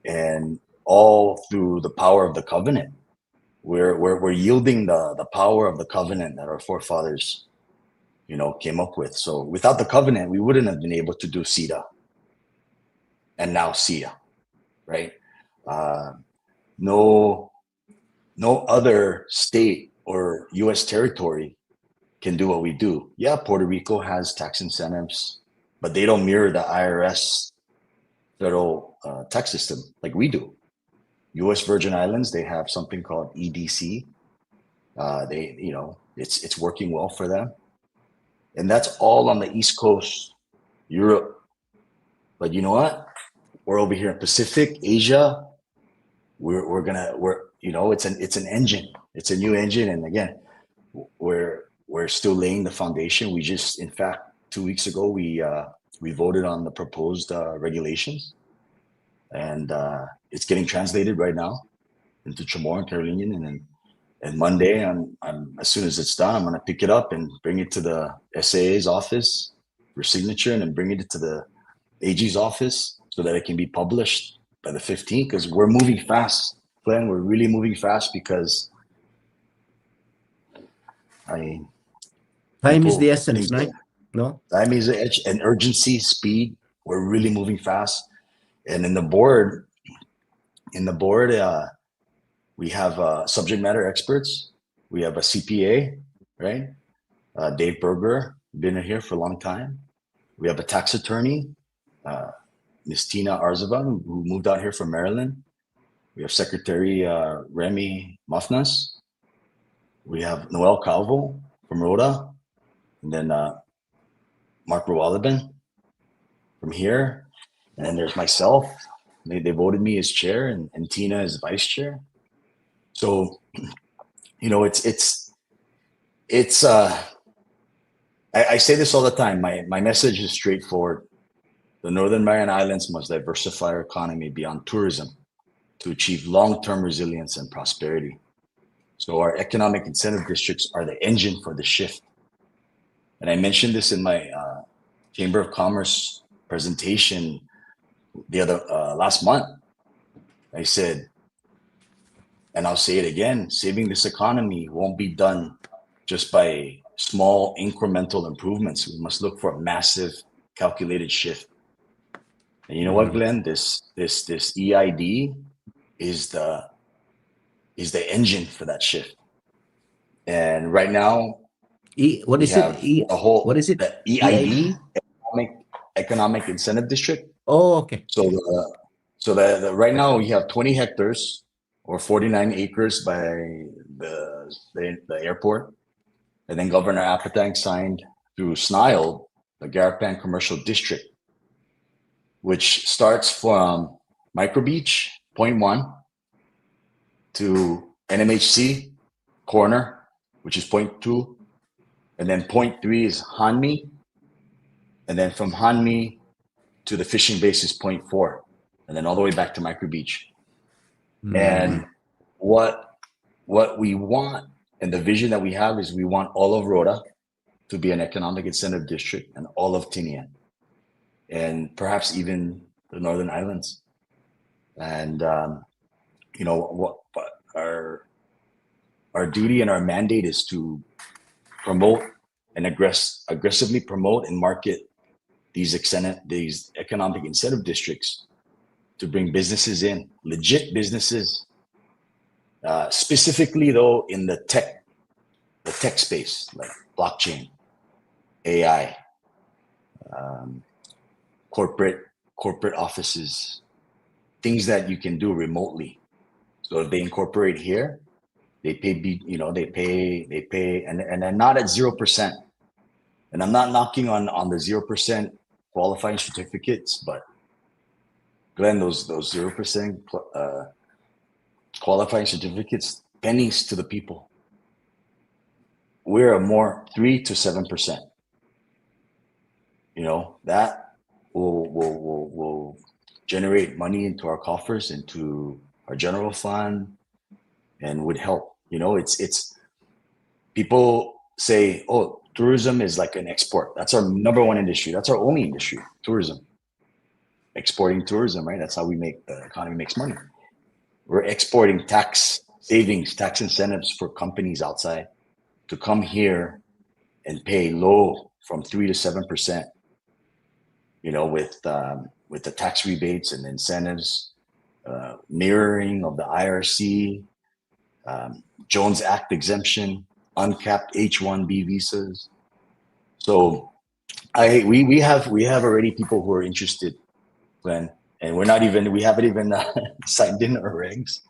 and all through the power of the covenant. We're yielding the power of the covenant that our forefathers, came up with. So without the covenant, we wouldn't have been able to do CETA and now CEIA, right? No other state or U.S. territory can do what we do. Yeah, Puerto Rico has tax incentives, but they don't mirror the IRS federal tax system like we do. U.S. Virgin Islands, they have something called EDC. It's working well for them, and that's all on the East Coast, Europe. But you know what? We're over here in Pacific, Asia. It's an engine. It's a new engine, and again, we're still laying the foundation. We just, in fact, 2 weeks ago, we voted on the proposed regulations, and it's getting translated right now into Chamorro and Carolinian, And Monday, I'm as soon as it's done, I'm gonna pick it up and bring it to the SAA's office for signature, and then bring it to the AG's office so that it can be published by the 15th. Because we're moving fast, Glenn. We're really moving fast because Time is the essence, right? No? Time is an urgency, speed. We're really moving fast. And in the board, we have subject matter experts. We have a CPA, right? Dave Berger, been here for a long time. We have a tax attorney, Ms. Tina Arzavan, who moved out here from Maryland. We have Secretary Remy Mafnas. We have Noel Calvo from Rhoda. And then Mark Rawalabin from here. And then there's myself. They voted me as chair, and Tina as vice chair. So, you know, I say this all the time. My message is straightforward. The Northern Mariana Islands must diversify our economy beyond tourism to achieve long-term resilience and prosperity. So our economic incentive districts are the engine for the shift. And I mentioned this in my Chamber of Commerce presentation the other last month. I said, and I'll say it again, saving this economy won't be done just by small incremental improvements. We must look for a massive calculated shift. And you know what, Glenn? This EID is the engine for that shift. And right now, what is it? What is it? The EID, Economic Incentive District. Oh, okay. So the right now we have 20 hectares or 49 acres by the airport, and then Governor Apatang signed through SNILE the Garapan Commercial District, which starts from Micro Beach, Point 1, to NMHC Corner, which is Point 2, and then Point 3 is Hanmi, and then from Hanmi to the fishing base is Point 4, and then all the way back to Micro Beach. And what we want, and the vision that we have, is we want all of Rhoda to be an economic incentive district, and all of Tinian, and perhaps even the Northern Islands. And you know what our duty and our mandate is to promote and aggressively promote and market these economic incentive districts to bring businesses in, legit businesses, specifically though in the tech space, like blockchain, AI, corporate offices, things that you can do remotely. So if they incorporate here, they pay, and not at 0%. And I'm not knocking on the 0% qualifying certificates, but Glenn, those 0% qualifying certificates, pennies to the people. We're a more 3 to 7%. You know, that will generate money into our coffers, into our general fund, and would help. You know, it's people say, oh, tourism is like an export. That's our number one industry. That's our only industry, tourism. Exporting tourism, right? That's how we make the economy makes money. We're exporting tax savings, tax incentives for companies outside to come here and pay low from 3 to 7%. You know, with the tax rebates and incentives, mirroring of the IRC, Jones Act exemption, uncapped H-1B visas. So we have already people who are interested, Glenn, and we haven't even signed in our regs.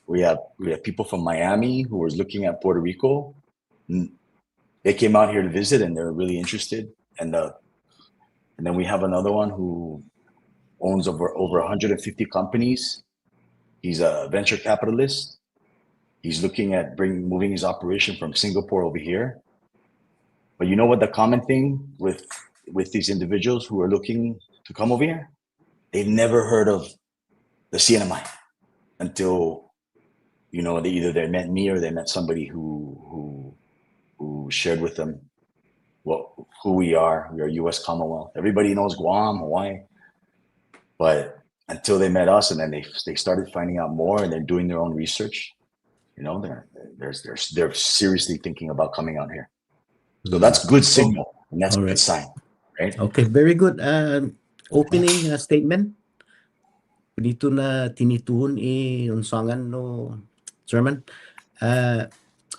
We have people from Miami who was looking at Puerto Rico. They came out here to visit and they're really interested. And then we have another one who owns over 150 companies. He's a venture capitalist. He's looking at moving his operation from Singapore over here. But you know what the common thing with these individuals who are looking to come over here? They've never heard of the CNMI until you know, they met me or they met somebody who shared with them who we are. We are U.S. Commonwealth. Everybody knows Guam, Hawaii, but until they met us, and then they started finding out more, and they're doing their own research. You know, they're seriously thinking about coming out here. So that's good signal, and that's a good sign, right? Okay, very good. Opening statement. Dito na tinituon unsangan no Chairman.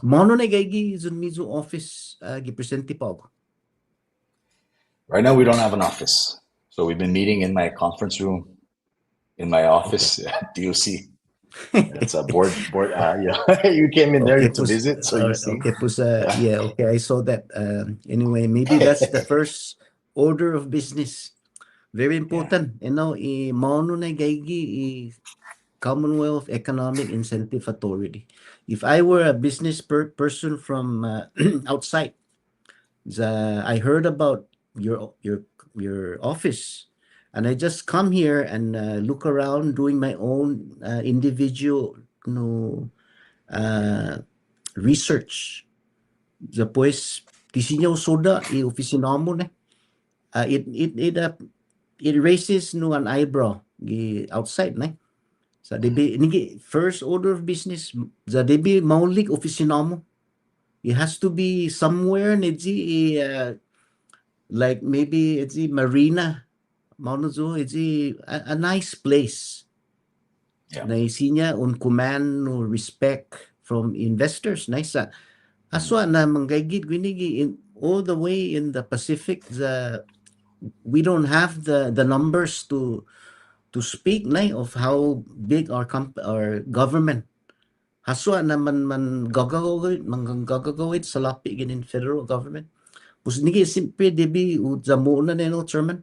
Mano na gaygi zun mizo office gipresente pa ako. Right now, we don't have an office, so we've been meeting in my conference room, in my office at DOC. It's a board. Yeah, you came in there to visit, so you see. Okay, yeah, okay, I saw that. Anyway, maybe that's the first order of business. Very important, you know, mano na gaygi Commonwealth Economic Incentive Authority. If I were a business person from outside, I heard about your office, and I just come here and look around doing my own individual, research. Pues tisinya soda opisina mo na. It raises an eyebrow outside na. Sa debi nigi first order of business sa debi maulik opisina mo. It has to be somewhere nidji like maybe it's a marina, Maunozo, it's a nice place. Yeah. Naisinya un command no respect from investors. Nice. Aswa na manggagid gwinigi in all the way in the Pacific. We don't have the numbers to speak of how big our government. Haswa na man gagawid sa lapi ginin federal government. Pus nigi simple debi udzamu na neno Chairman.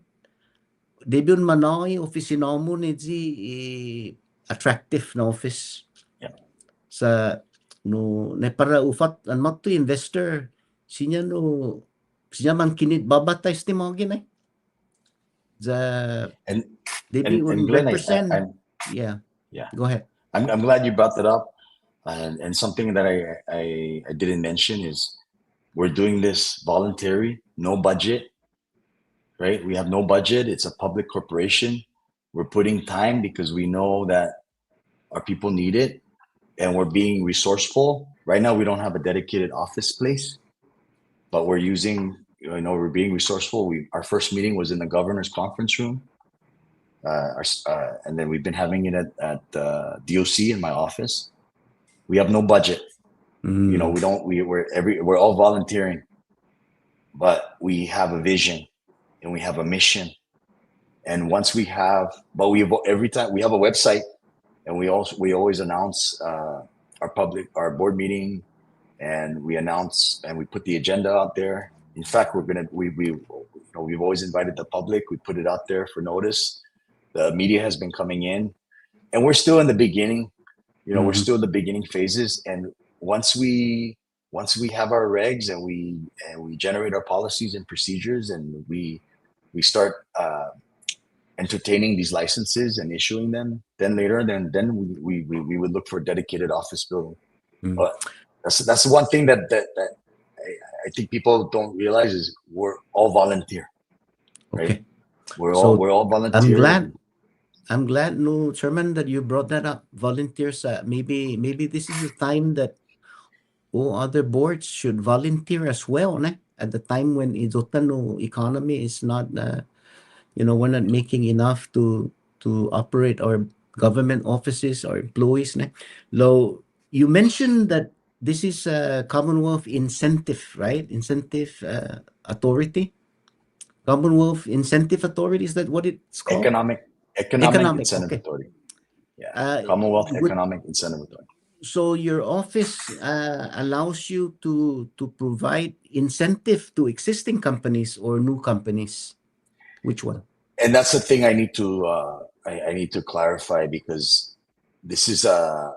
Debi un manoi opisina mo ni attractive na office. Yeah. Sa no ne para ufat an matu investor sinya man kinit babatais ti mo ginay. And debi un Glenn, represent. Yeah. Go ahead. I'm glad you brought that up. And something that I didn't mention is we're doing this voluntary, no budget, right? We have no budget. It's a public corporation. We're putting time because we know that our people need it, and we're being resourceful. Right now, we don't have a dedicated office place, but we're we're being resourceful. Our first meeting was in the governor's conference room. And then we've been having it at DOC in my office. We have no budget. You know, we're all volunteering, but we have a vision and we have a mission. And every time we have a website, and we always announce our board meeting, and we announce and we put the agenda out there. In fact, we've always invited the public. We put it out there for notice. The media has been coming in, and we're still in the beginning. You know, we're still in the beginning phases, and once we have our regs and we generate our policies and procedures, and we start entertaining these licenses and issuing them, then we would look for a dedicated office building. But that's one thing that I think people don't realize is we're all volunteer. Right? Okay. We're all volunteer. I'm glad, no, Chairman, that you brought that up. Volunteers, maybe this is the time that all other boards should volunteer as well, ne? At the time when Izotano economy is not, we're not making enough to operate our government offices or employees, ne? You mentioned that this is a Commonwealth incentive, right? Incentive authority. Commonwealth Incentive Authority, is that what it's called? Economic Incentive Authority. Yeah. Commonwealth Economic Incentive Authority. So your office allows you to provide incentive to existing companies or new companies. Which one? And that's the thing I need to clarify, because this is a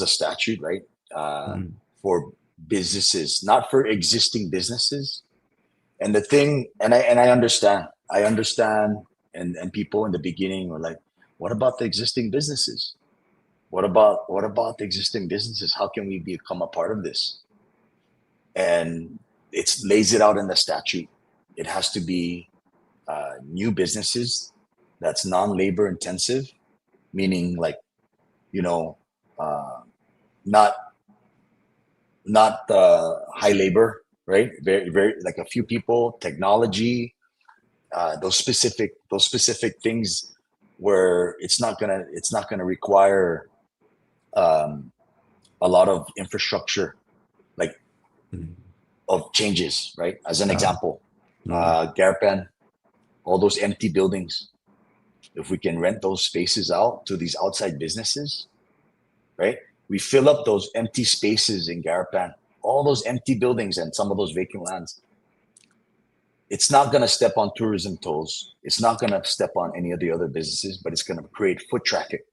statute, right? For businesses, not for existing businesses. And the thing, and I understand, and people in the beginning were like, what about the existing businesses? What about the existing businesses? How can we become a part of this? And it lays it out in the statute. It has to be new businesses that's non-labor intensive, meaning like, not high labor, right? Very, very like a few people, technology, those specific things where it's not gonna require a lot of infrastructure, like of changes, right? As an example, Garpan, all those empty buildings. If we can rent those spaces out to these outside businesses, right? We fill up those empty spaces in Garpan, all those empty buildings and some of those vacant lands. It's not going to step on tourism toes. It's not going to step on any of the other businesses, but it's going to create foot traffic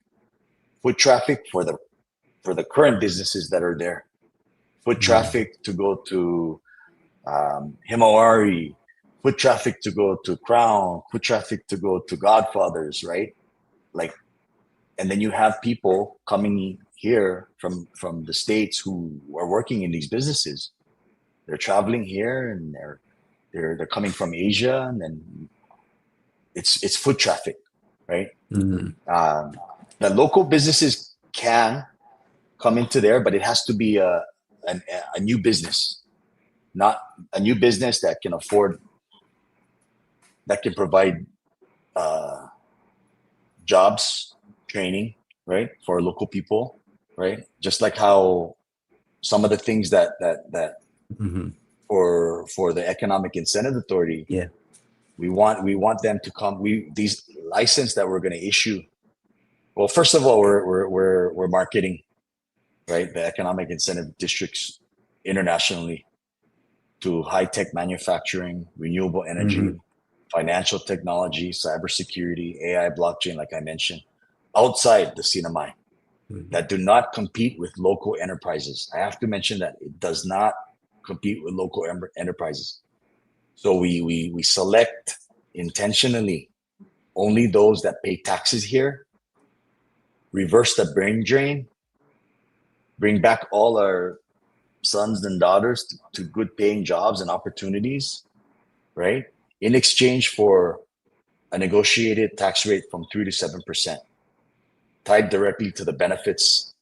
for the current businesses that are there. Foot traffic to go to Himawari, foot traffic to go to Crown, foot traffic to go to Godfathers, right? Like, and then you have people coming here from the States who are working in these businesses. They're traveling here and they're coming from Asia, and then it's foot traffic, right? The local businesses can come into there, but it has to be a new business, not a new business that can provide jobs, training, right, for local people, right? Just like how some of the things that for the Economic Incentive Authority, we want them to come. These license that we're going to issue. Well, first of all, we're marketing, right, the economic incentive districts internationally to high-tech manufacturing, renewable energy, financial technology, cybersecurity, AI, blockchain, like I mentioned, outside the CNMI, that do not compete with local enterprises. I have to mention that it does not compete with local enterprises. So we select intentionally only those that pay taxes here, reverse the brain drain, bring back all our sons and daughters to good paying jobs and opportunities, right? In exchange for a negotiated tax rate from 3 to 7%, tied directly to the benefits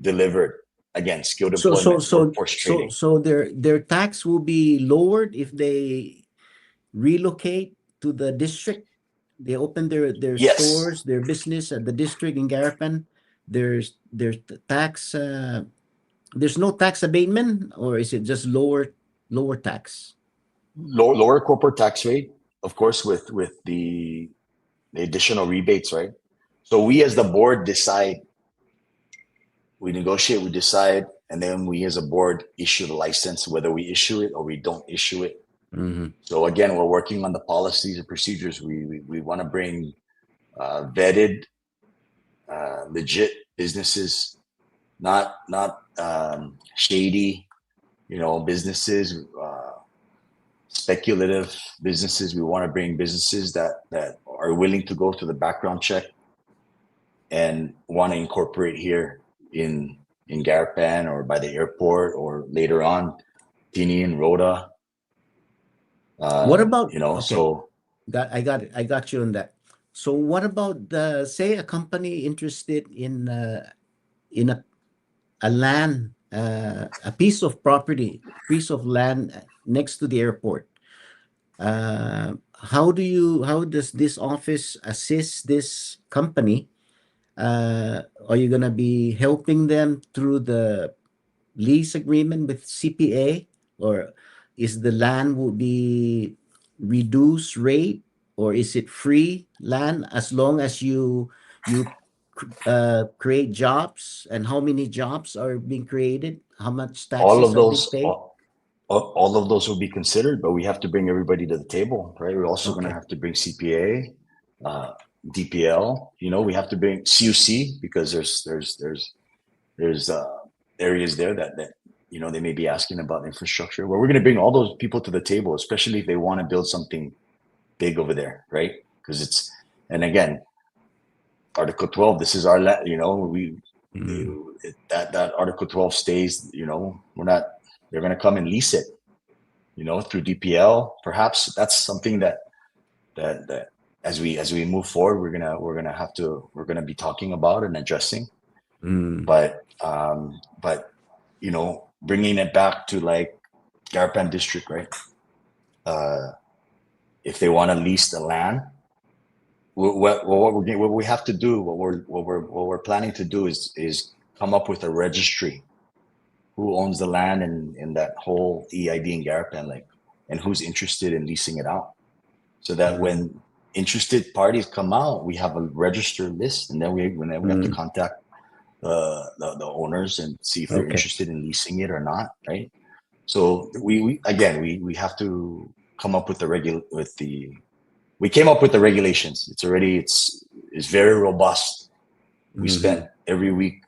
delivered. Again, skilled employment, workforce training. So their tax will be lowered if they relocate to the district. They open their stores, their business at the district in Garapan. There's tax. There's no tax abatement, or is it just lower tax? Lower corporate tax rate, of course, with the additional rebates, right? So we as the board decide. We negotiate, we decide, and then we as a board issue the license, whether we issue it or we don't issue it. So again, we're working on the policies and procedures. We want to bring vetted, legit businesses, not shady, businesses, speculative businesses. We want to bring businesses that are willing to go through the background check and want to incorporate here in Garapan or by the airport or later on, Tinian, Rhoda. What about okay. So I got you on that. So what about say a company interested in a land, a piece of property, piece of land next to the airport? How does this office assist this company? Are you gonna be helping them through the lease agreement with CPA, or is the land will be reduced rate, or is it free land as long as you create jobs? And how many jobs are being created? How much taxes all of are those being paid? all of those will be considered, but we have to bring everybody to the table, right? We're also going to have to bring CPA, DPL. We have to bring CUC because there's areas there that they may be asking about infrastructure. Well, we're going to bring all those people to the table, especially if they want to build something big over there, right? Because and again, Article 12. This is our land. Mm. That Article 12 stays. They're going to come and lease it. Through DPL, perhaps. That's something that as we move forward, we're gonna be talking about and addressing. Mm. But bringing it back to like Garapan district, right? If they want to lease the land, what we have to do, what we're planning to do is come up with a registry. Who owns the land in that whole EID in Garapan, and who's interested in leasing it out, so that when interested parties come out, we have a registered list, and then we have to contact the owners and see if they're interested in leasing it or not, right? So we have to come up with we came up with the regulations. It's very robust. We spent every week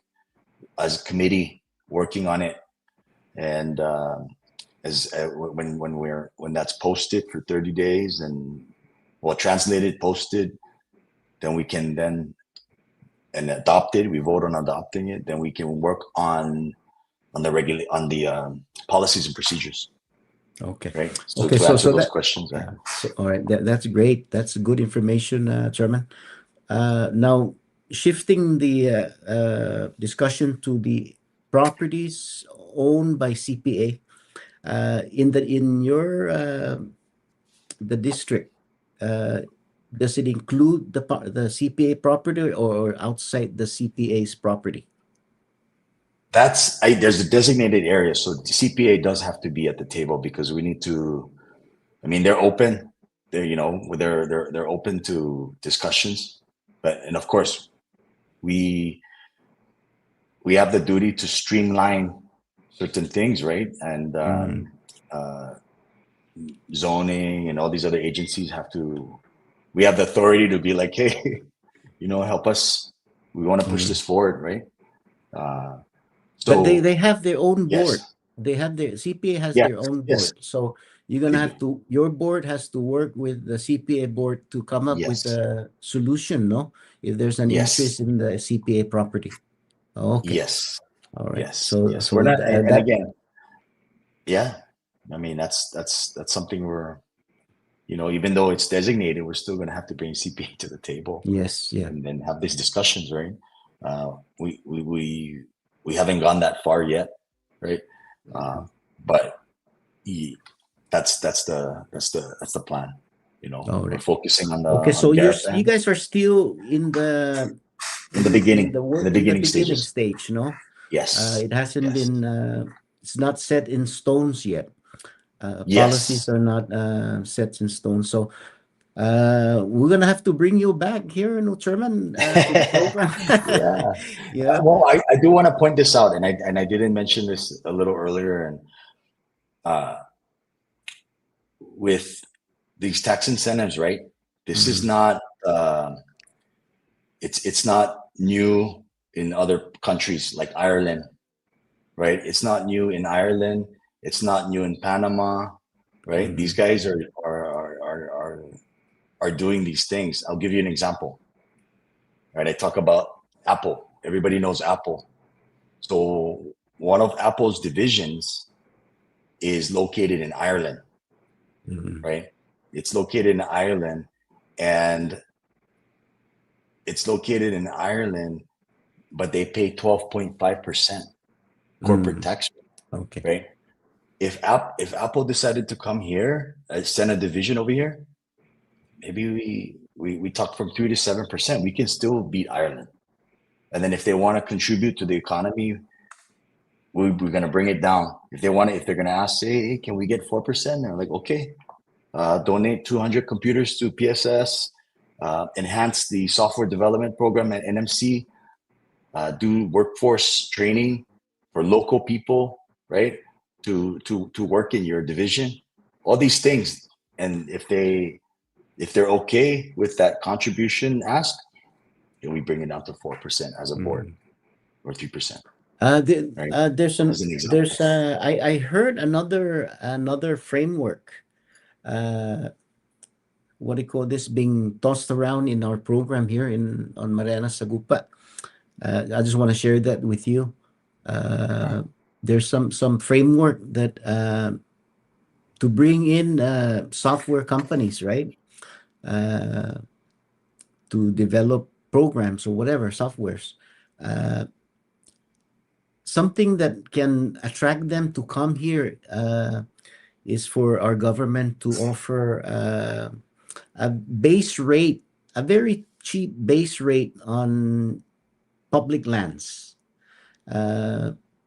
as a committee working on it, and when that's posted for 30 days and translated, posted, then we can and adopted. We vote on adopting it. Then we can work on the policies and procedures. Okay. Right. So Okay. to So answer those that questions. Right? all right. That's great. That's good information, Chairman. Now shifting the discussion to the properties owned by CPA in your the district. Does it include the CPA property or outside the CPA's property? There's a designated area, so the CPA does have to be at the table because we need to. I mean, they're open. They're open to discussions, and of course, we have the duty to streamline certain things, right? And zoning and all these other agencies we have the authority to be like, hey, help us. We want to push this forward, right? But they have their own board. Yes. They have CPA has their own board. Yes. So you're gonna have to. Your board has to work with the CPA board to come up with a solution. No, if there's an interest in the CPA property. Okay. Yes. All right. Yes. So We're not. And again, yeah. I mean, that's something we're. Even though it's designated, we're still going to have to bring CPA to the table. Yes. Yeah. And then have these discussions, right? We haven't gone that far yet, right? But that's the plan. We're focusing on the. Okay, so you guys are still in the beginning, the beginning stage, no? Yes. It hasn't been. It's not set in stones yet. Yes. Policies are not set in stone, so. We're gonna have to bring you back here, Chairman, to the program. Yeah. Well, I do want to point this out, and I didn't mention this a little earlier, and with these tax incentives, right? This is not. It's not new in other countries like Ireland, right? It's not new in Ireland. It's not new in Panama, right? These guys are doing these things. I'll give you an example. Right, I talk about Apple. Everybody knows Apple. So one of Apple's divisions is located in Ireland. Right? It's located in Ireland, but they pay 12.5% corporate tax. Okay. Right? If Apple decided to come here, send a division over here, maybe we talk from 3 to 7%. We can still beat Ireland. And then if they want to contribute to the economy, we're going to bring it down. If they're going to ask, hey, can we get 4%? They're like, okay, donate 200 computers to PSS, enhance the software development program at NMC, do workforce training for local people, right? To work in your division, all these things. And if they're okay with that contribution ask, then we bring it down to 4% as a board, or 3%. There's I heard another framework what do you call this, being tossed around in our program here on Marianas Agupa. I just want to share that with you. There's some framework that to bring in software companies, right? To develop programs or whatever softwares. Something that can attract them to come here is for our government to offer a base rate, a very cheap base rate on public lands,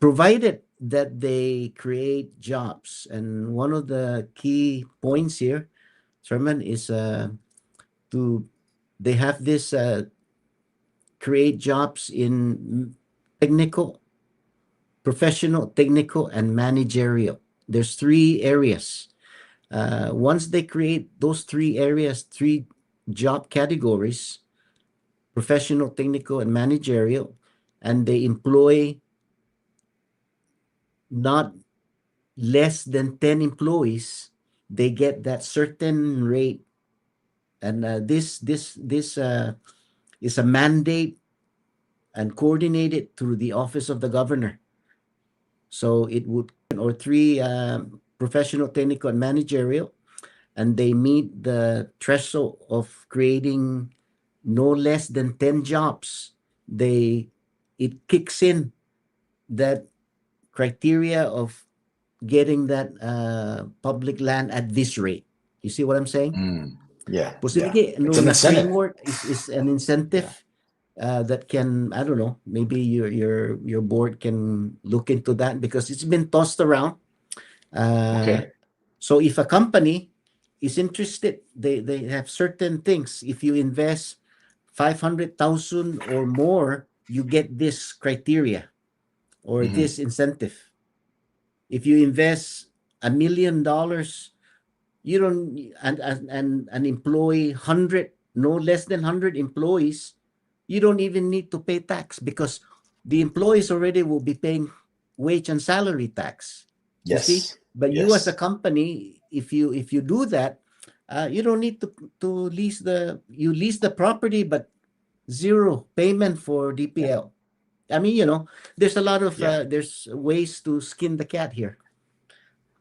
provided that they create jobs. And one of the key points here, Sherman, is they have this create jobs in technical, professional, technical, and managerial. There's 3 areas. Once they create those 3 areas, 3 job categories, professional, technical, and managerial, and they employ not less than 10 employees, they get that certain rate. And this is a mandate and coordinated through the office of the governor. So it would, or 3 professional, technical, and managerial, and they meet the threshold of creating no less than 10 jobs. It kicks in that criteria of getting that public land at this rate. You see what I'm saying? Yeah. Positively, It's an incentive. framework is an incentive that can, I don't know, maybe your board can look into that, because it's been tossed around. Okay. So if a company is interested, they have certain things. If you invest 500,000 or more, you get this criteria or this incentive. If you invest $1 million, you don't and employ 100, no less than 100 employees, you don't even need to pay tax, because the employees already will be paying wage and salary tax. Yes. You see? But you as a company, if you do that, you don't need to lease the property, but zero payment for DPL. I mean, there's a lot of there's ways to skin the cat here.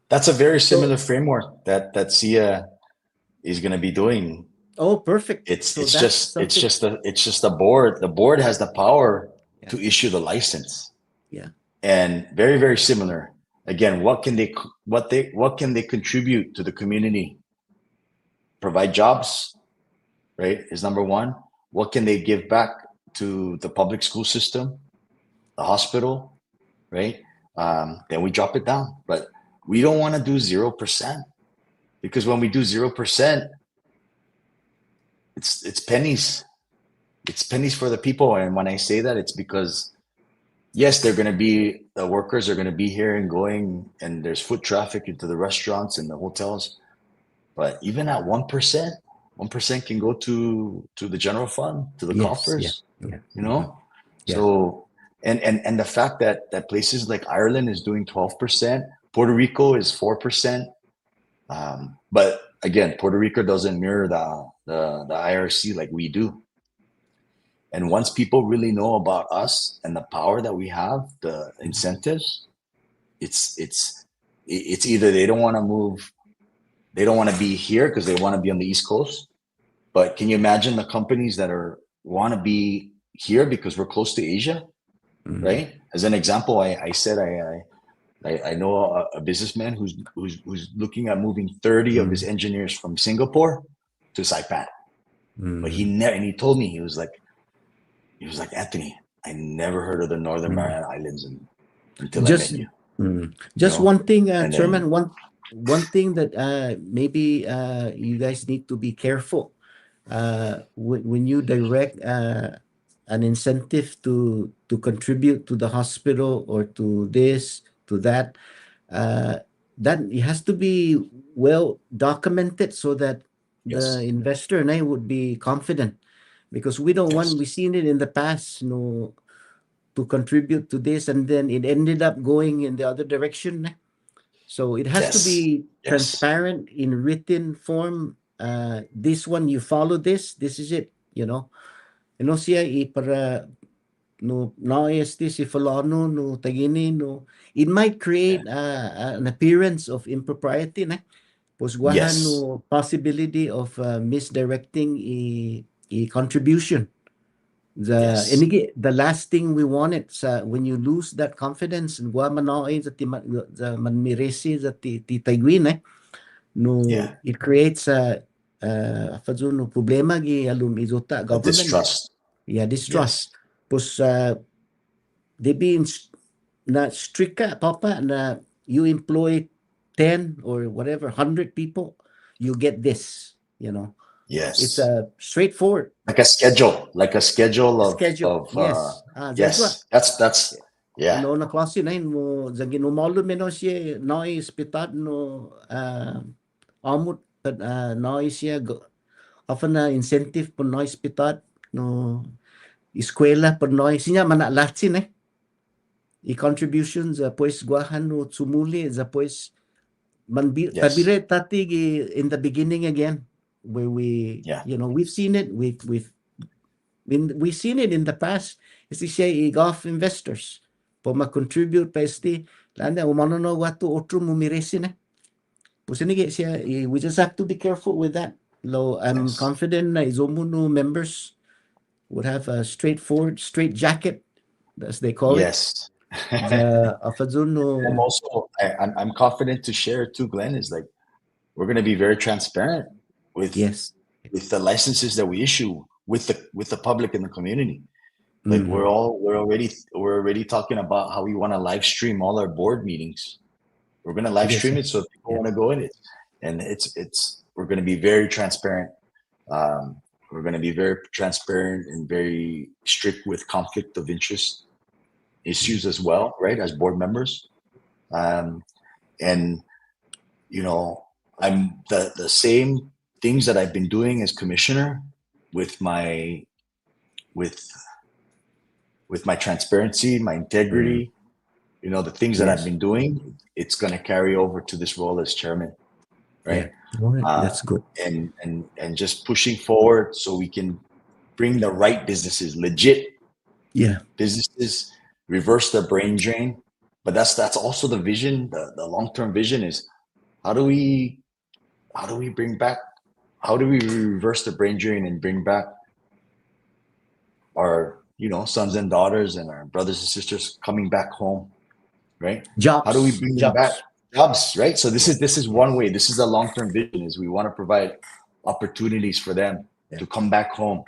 That's a very similar framework that CEIA is going to be doing. Oh, perfect. It's just the board. The board has the power to issue the license. Yeah. And very, very similar. Again, what can they contribute to the community? Provide jobs, right? Is number one. What can they give back to the public school system, the hospital, right? Then we drop it down. But we don't want to do 0%, because when we do 0%, it's pennies. It's pennies for the people. And when I say that, it's because yes, the workers are going to be here and going, and there's foot traffic into the restaurants and the hotels. But even at 1%, 1% can go to the general fund, to the coffers. So and the fact that places like Ireland is doing 12%, Puerto Rico is 4%. But again, Puerto Rico doesn't mirror the IRC like we do. And once people really know about us and the power that we have, the incentives, it's either they don't want to move, they don't want to be here because they want to be on the East Coast. But can you imagine the companies that want to be here because we're close to Asia, right? As an example, I said I know a businessman who's looking at moving 30 of his engineers from Singapore to Saipan. But he told me, he was like, Anthony, I never heard of the Northern Mariana Islands until I met you. Just one thing, Chairman, one thing that maybe you guys need to be careful when you direct an incentive to contribute to the hospital or to this, to that, that it has to be well documented so that the investor and I would be confident, because we don't want, we've seen it in the past, to contribute to this, and then it ended up going in the other direction. So it has to be transparent in written form, this one, you follow this is it, siya para no si fulano no tagini no, it might create an appearance of impropriety na pusguahan Yes. no possibility of misdirecting a contribution. Yes. The last thing we wanted sa when you lose that confidence and gua manoy sa manmiresi sa ti tagwin no, Yeah. it creates a no problema gi alum izota A government. distrust. Distrust. Yes. Pus they be na strict ka papa na you employ 10 or whatever 100 people, you get this, Yes. It's a straightforward like a schedule schedule. of Yes. yes. That's yeah. No na klase na mo zagi no malo menos siya noise pitad no amut noise siya often na incentive po noise pitad no eskwela po noise siya manalatsin i contributions pues guahan no sumuli pues tabire tati in the beginning again where we we've seen it we've seen it in the past. Isi siya i-golf investors po ma-contribute pa landa umano no watu otro mumiresi na po sinige siya we just have to be careful with that. I'm confident na izomuno members would have a straightforward straight jacket, as they call it. I'm also I'm confident to share too, Glenn, is like we're going to be very transparent with the licenses that we issue with the public and the community. Like we're already talking about how we want to live stream all our board meetings. We're going to live stream it so people want to go in it, and we're going to be very transparent. We're going to be very transparent and very strict with conflict of interest issues as well, right? As board members, and I'm the same things that I've been doing as commissioner with my transparency, my integrity, the things that I've been doing, it's going to carry over to this role as chairman, right? That's good. And just pushing forward so we can bring the right businesses, legit businesses, reverse the brain drain. But that's also the vision. The long-term vision is how do we reverse the brain drain and bring back our sons and daughters and our brothers and sisters coming back home, right? Jobs. How do we bring them back? Jobs, right? So this is one way. This is a long-term vision, is we want to provide opportunities for them to come back home,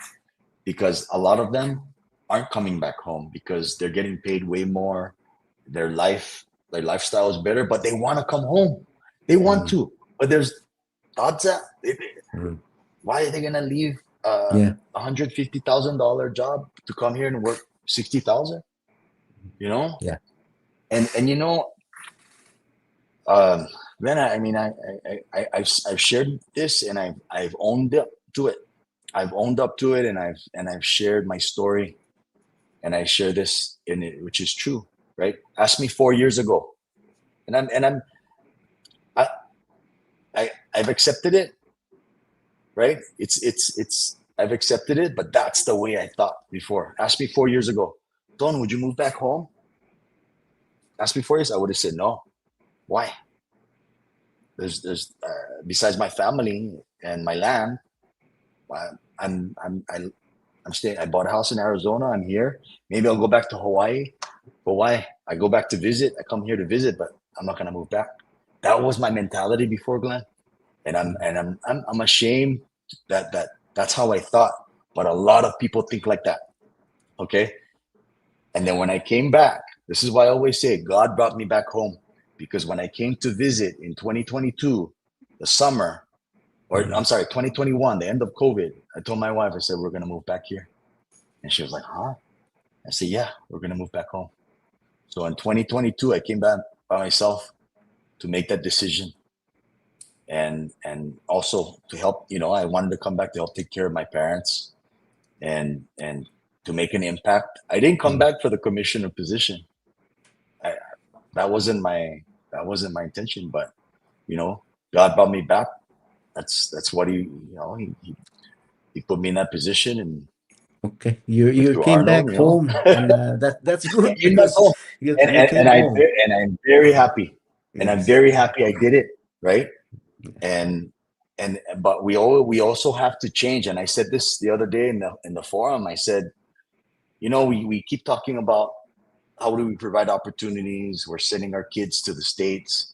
because a lot of them aren't coming back home because they're getting paid way more. Their lifestyle is better, but they want to come home. They want to, but there's thoughts that why are they gonna leave $150,000 job to come here and work 60,000? Then I've shared this and I've owned up to it. I've owned up to it and I've shared my story, and I share this in it, which is true, right? Ask me 4 years ago, and I've accepted it, right? It's I've accepted it, but that's the way I thought before. Ask me 4 years ago, Don, would you move back home? Ask me 4 years, I would have said no. Why? There's besides my family and my land, I'm staying. I bought a house in Arizona. I'm here. Maybe I'll go back to Hawaii. But why? I go back to visit. I come here to visit, but I'm not gonna move back. That was my mentality before, Glenn, and I'm ashamed that's how I thought. But a lot of people think like that. Okay. And then when I came back, this is why I always say God brought me back home, because when I came to visit in 2022, the summer, or I'm sorry, 2021, the end of COVID, I told my wife, I said, we're going to move back here. And she was like, huh? I said, yeah, we're going to move back home. So in 2022, I came back by myself to make that decision. And also to help, I wanted to come back to help take care of my parents and to make an impact. I didn't come back for the commissioner position. That wasn't my intention, but God brought me back that's what he put me in that position, and Okay, you to came Arnold, back home, and that's good came back because home, you came home. and I'm very happy, and I'm Yes. very happy I did it, right? And but we also have to change. And I said this the other day in the forum. I said, we keep talking about how do we provide opportunities. We're sending our kids to the States.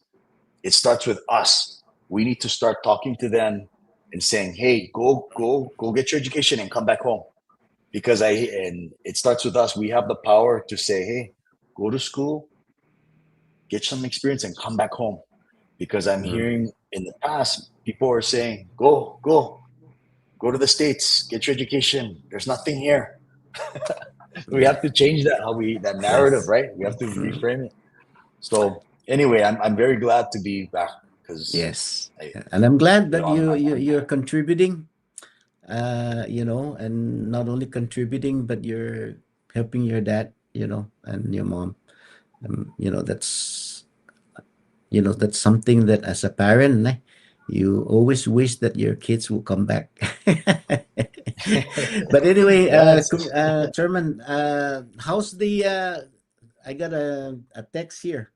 It starts with us. We need to start talking to them and saying, hey, go get your education and come back home. Because it starts with us. We have the power to say, hey, go to school, get some experience, and come back home. Because I'm hearing in the past, people are saying, go to the States, get your education. There's nothing here. We have to change that narrative, right? We have to reframe it. So anyway, I'm very glad to be back because Yes, and I'm glad that I'm you're contributing. And not only contributing, but you're helping your dad, and your mom. That's that's something that as a parent, you always wish that your kids will come back. But anyway, yeah, Chairman, how's the? I got a text here.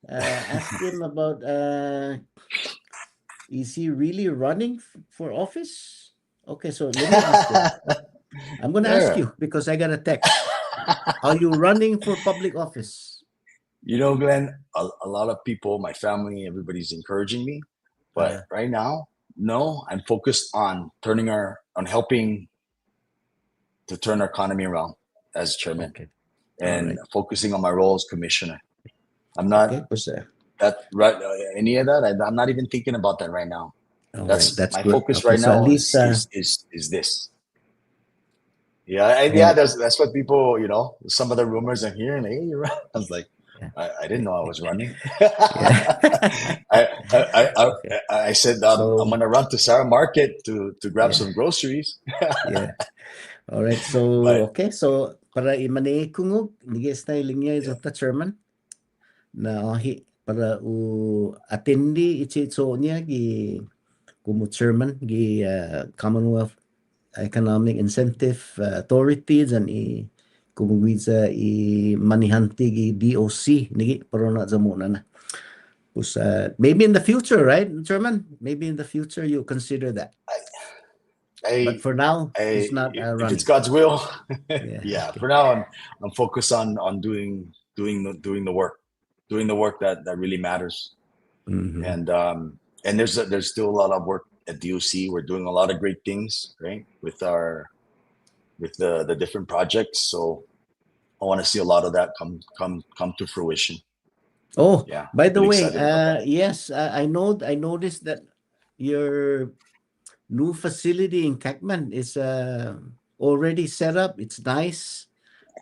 Ask him about. Is he really running for office? Okay, so let me ask him. I'm gonna ask yeah. you because I got a text. Are you running for public office? Glenn, a lot of people, my family, everybody's encouraging me. But right now, no, I'm focused on helping to turn our economy around as chairman, Okay. and Alright. focusing on my role as commissioner. I'm not Okay, that right. Any of that, I'm not even thinking about that right now. all right, That's that's my good. focus Okay, right so at now least is this. Yeah, and that's what people, some of the rumors I'm hearing. Hey, you're right. I was like, yeah, I didn't know I was running. yeah. Okay. I said So I'm gonna run to Sarah Market to grab yeah, some groceries. yeah. All right. So But okay. So para imani kungog nige style niya yeah, is the chairman na para u attendee itso niya gi kumu chairman gi Commonwealth Economic Incentive Authority dan kumuwiza manihanti gi DOC nigi pero na zamuna na. Maybe in the future, right, Chairman? Maybe in the future you consider that. But I, for now, I he's not if it's running. God's will, Yeah. yeah. Okay. For now, I'm focused on doing the work, that really matters. Mhm. And there's still a lot of work at DOC. We're doing a lot of great things, right, with the different projects. So I want to see a lot of that come to fruition. Oh, Yeah, by the really way, excited about that. yes, I noticed that your new facility in Kakman is already set up. It's nice.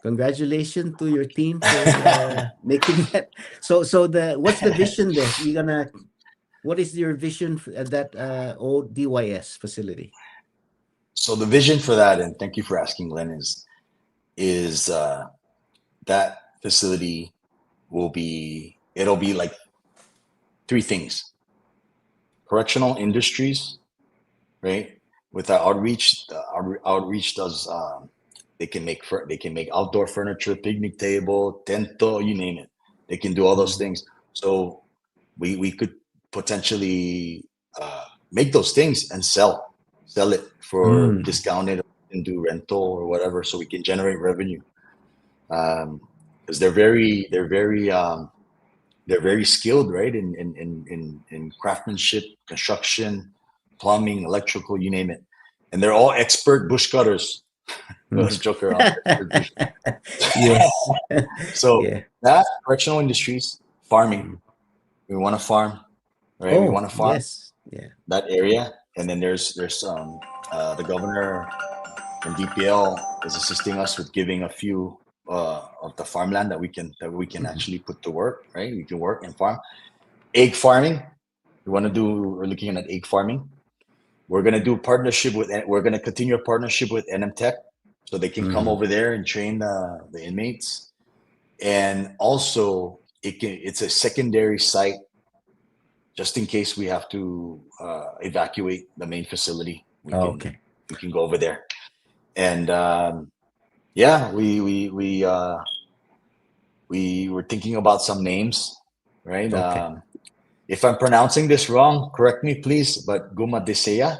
Congratulations to your team for making that. So what's the vision there? What is your vision at that old DYS facility? So the vision for that, and thank you for asking, Glenn, is that facility it'll be like three things: correctional industries, right? With our outreach, our outreach does they can make outdoor furniture, picnic table, tento, you name it. They can do all those things. So we could potentially make those things and sell it for Mm. discounted, and do rental or whatever, so we can generate revenue. Because they're very skilled, right, in craftsmanship, construction, plumbing, electrical, you name it, and they're all expert bush cutters. Let's joke around. Expert bush. Yes. So Yeah. that correctional industries, farming. We want to farm, right? We Oh, want to farm yes. Yeah. that area, and then there's the governor from DPL is assisting us with giving a few of the farmland that we can actually put to work, right? We can work and farm. Egg farming. We're looking at egg farming. We're gonna continue a partnership with NM Tech, so they can come Mhm. over there and train the inmates. And also it's a secondary site just in case we have to evacuate the main facility, we Okay. can go over there. And yeah, we were thinking about some names, right? Okay. If I'm pronouncing this wrong, correct me, please. But Guma Desea,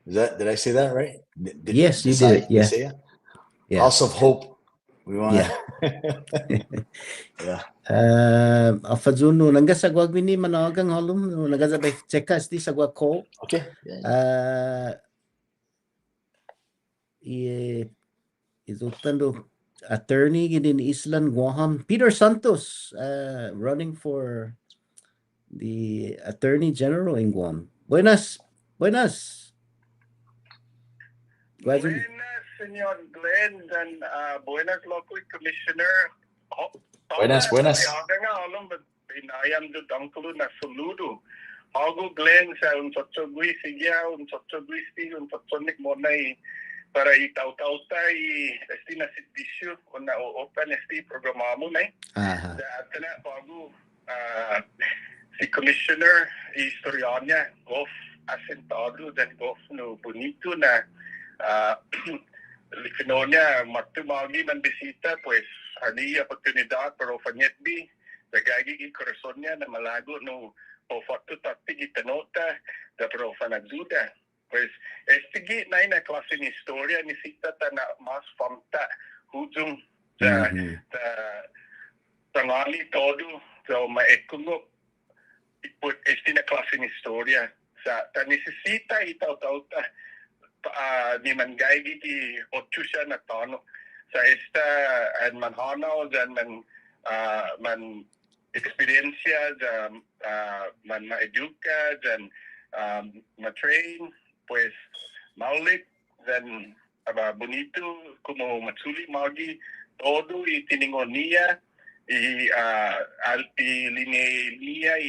did I say that right? Yes, you did it. Yeah. Desea? Yeah. House of Hope. We want. Yeah. Yeah. Afadzunu nangga sagwa gwini managang halum nangga sabay checka sti sagwa ko. Okay. Yeah. Itutando attorney in Island Guam, Peter Santos, running for the Attorney General in Guam. Buenas. Buenas, Senor Glenn, and buenas, local commissioner. Buenas. Pinayam do dangkulo na suludo. Hago Glenn sa unsotsoguy sigya, unsotsoguy sti, unsotsonik mo na para itaw-taw tayo esti na sitisyo o na open esti programa mo na At na bago si Commissioner Historianya Gof Asentado dan Gof no Bonito na Lifinonia matumagi man bisita pues ani oportunidad para ofanyetbi nagagi ki corazon niya na malago no o fakto takti gitanota da pero fanagduda. Pues estigi na ina klase ni historia ni sita ta na mas famta hujung ta tangali todo so maekungo iput esti na klase ni historia sa ta necesita itaw-taw ta ni mangay di otusya na tono sa esta and manhanaw dan man experiencia dan man ma-educa dan ma-train pues maulit dan bonito como matsuli magi todo itiningon niya alti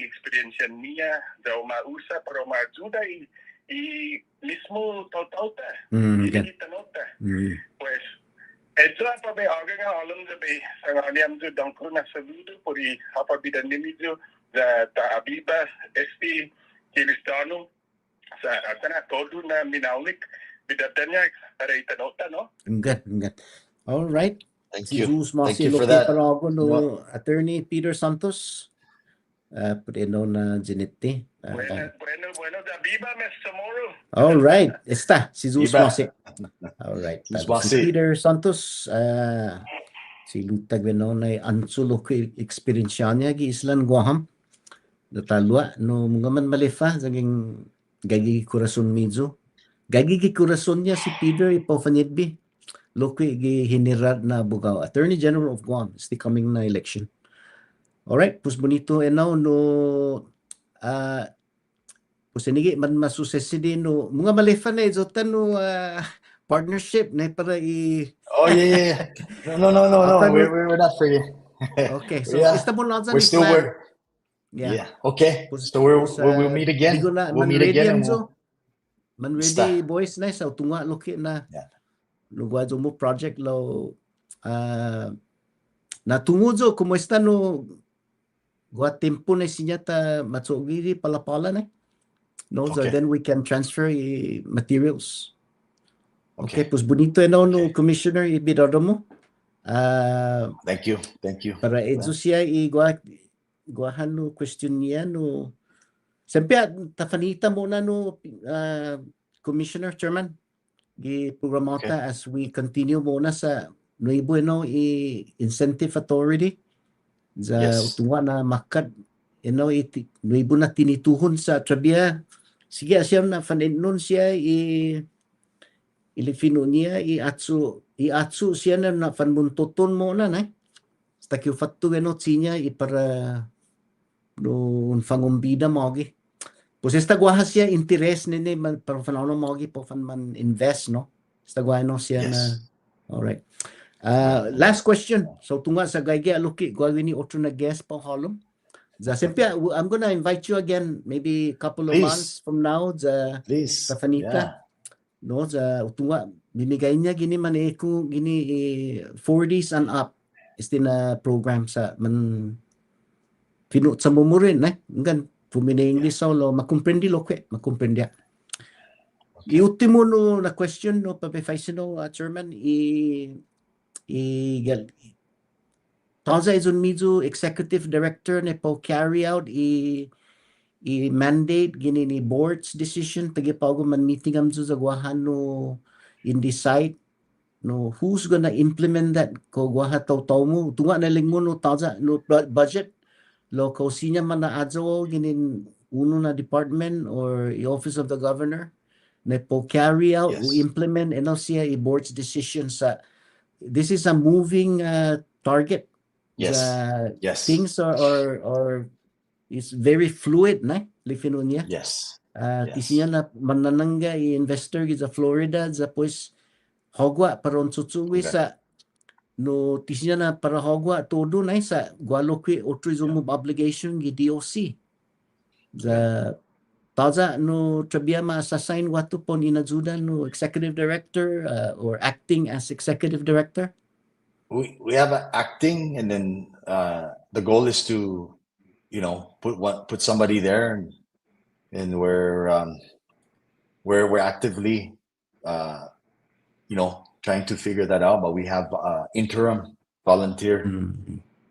experiencia niya daw mausa pero maayuda mismo tautauta tanota pues ito pa ba aga nga alam sa ba sanganiam do dangko na saludo puri hapa bidan nimidyo da abiba esti kilistano sa atana todo na minaulik bidatanya para itanota no. Good. All right. Thank you for that. No, Attorney Peter Santos. Preno na Ginete. Bueno, da viva mes Chamorro. All right. Esta si Zeus Viva. Masi. All right. Zeus Si Masi. Peter Santos si lutag na ansulo ko experience niya gi Island Guam. Natalwa no mga man malefa saging gagi corazon medyo. Gagi corazon niya si Peter ipofanitbi. Loki gi hinirad na bugaw. Attorney General of Guam is the coming na election. All right, pues bonito now no pues inigi man masusesi din no mga malefa na izotan no partnership na para Oh yeah. No. We're not free. Okay, so Yeah. esta mo lang We're still plan. Yeah. Okay. Pues, So we'll meet again. We'll meet again. Man ready boys na sa tunga loki na. Yeah. Lugar mo project lo na tunguzo como está no gua tempo na sinyata matsogiri palapala na. No, so Okay. then we can transfer materials. Okay, pues bonito no Commissioner ibidado mo. Thank you. Para edzo siya guahan no question niya no. Siyempre, tafanita muna no Commissioner Chairman. Gi programata as we continue muna sa nuibo incentive authority sa utunga na makat nuibo na tinituhon sa trabia. Sige siya na fanin siya ilifino niya iatsu siya na fanmuntoton muna na. Stakyo fattu siya para no fangumbida mo gi. Pues esta guaha siya interest nini para fanano mo gi po fan man invest no. Esta guaha no siya na. All right. Last question. So tunga sa gaygi aluki guawini otro na guest pa halom. Siyempre, I'm gonna invite you again maybe a couple of months from now sa Fanita. Yeah. No, sa tunga bimigay niya gini man gini 40s and up. Este na program sa man pinut sa mumurin na. Ngan Fumine English lo makomprendi lo kwe, makomprendi. I ultimo no na question no pabefaisino chairman Taza is unmizu executive director ne po carry out i mandate gini ni board's decision tagipago man meeting amzu sa guahan no in the site no who's gonna implement that ko guaha taw mo tunga na lingmo no taza no budget lo ko sinya man na adzo ginin uno na department or the office of the governor na po carry out Yes. o implement and siya i board's decision sa this is a moving target. Yes. The Yes. things are it's very fluid na lifino niya. Yes. Tisinya na manananga i-investor sa Florida sa pues hogwa paron tsutsuwi sa no tisinya na para hogwa todo na sa gualoki o tourism obligation gi DOC. Sa taza no trabia ma-assign watu pon inajuda no executive director or acting as executive director. We have an acting, and then the goal is to, put somebody there, and we're actively, trying to figure that out. But we have interim volunteer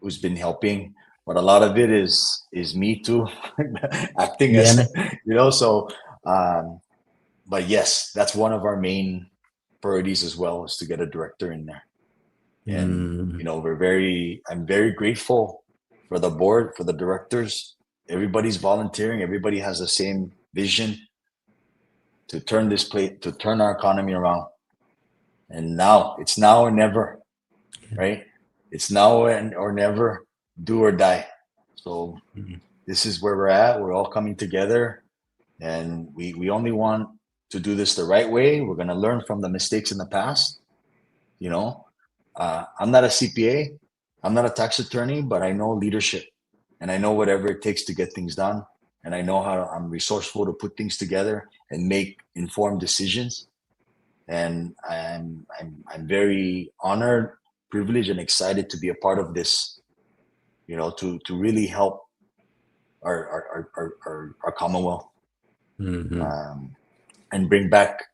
who's been helping, but a lot of it is me too, acting as so. But yes, that's one of our main priorities as well, is to get a director in there. And I'm very grateful for the board, for the directors. Everybody's volunteering. Everybody has the same vision to turn our economy around. And it's now or never, right? It's now or never, do or die. So this is where we're at. We're all coming together, and we only want to do this the right way. We're going to learn from the mistakes in the past. I'm not a CPA, I'm not a tax attorney, but I know leadership, and I know whatever it takes to get things done. And I know how I'm resourceful to put things together and make informed decisions. And I'm very honored, privileged, and excited to be a part of this, to really help our Commonwealth, and bring back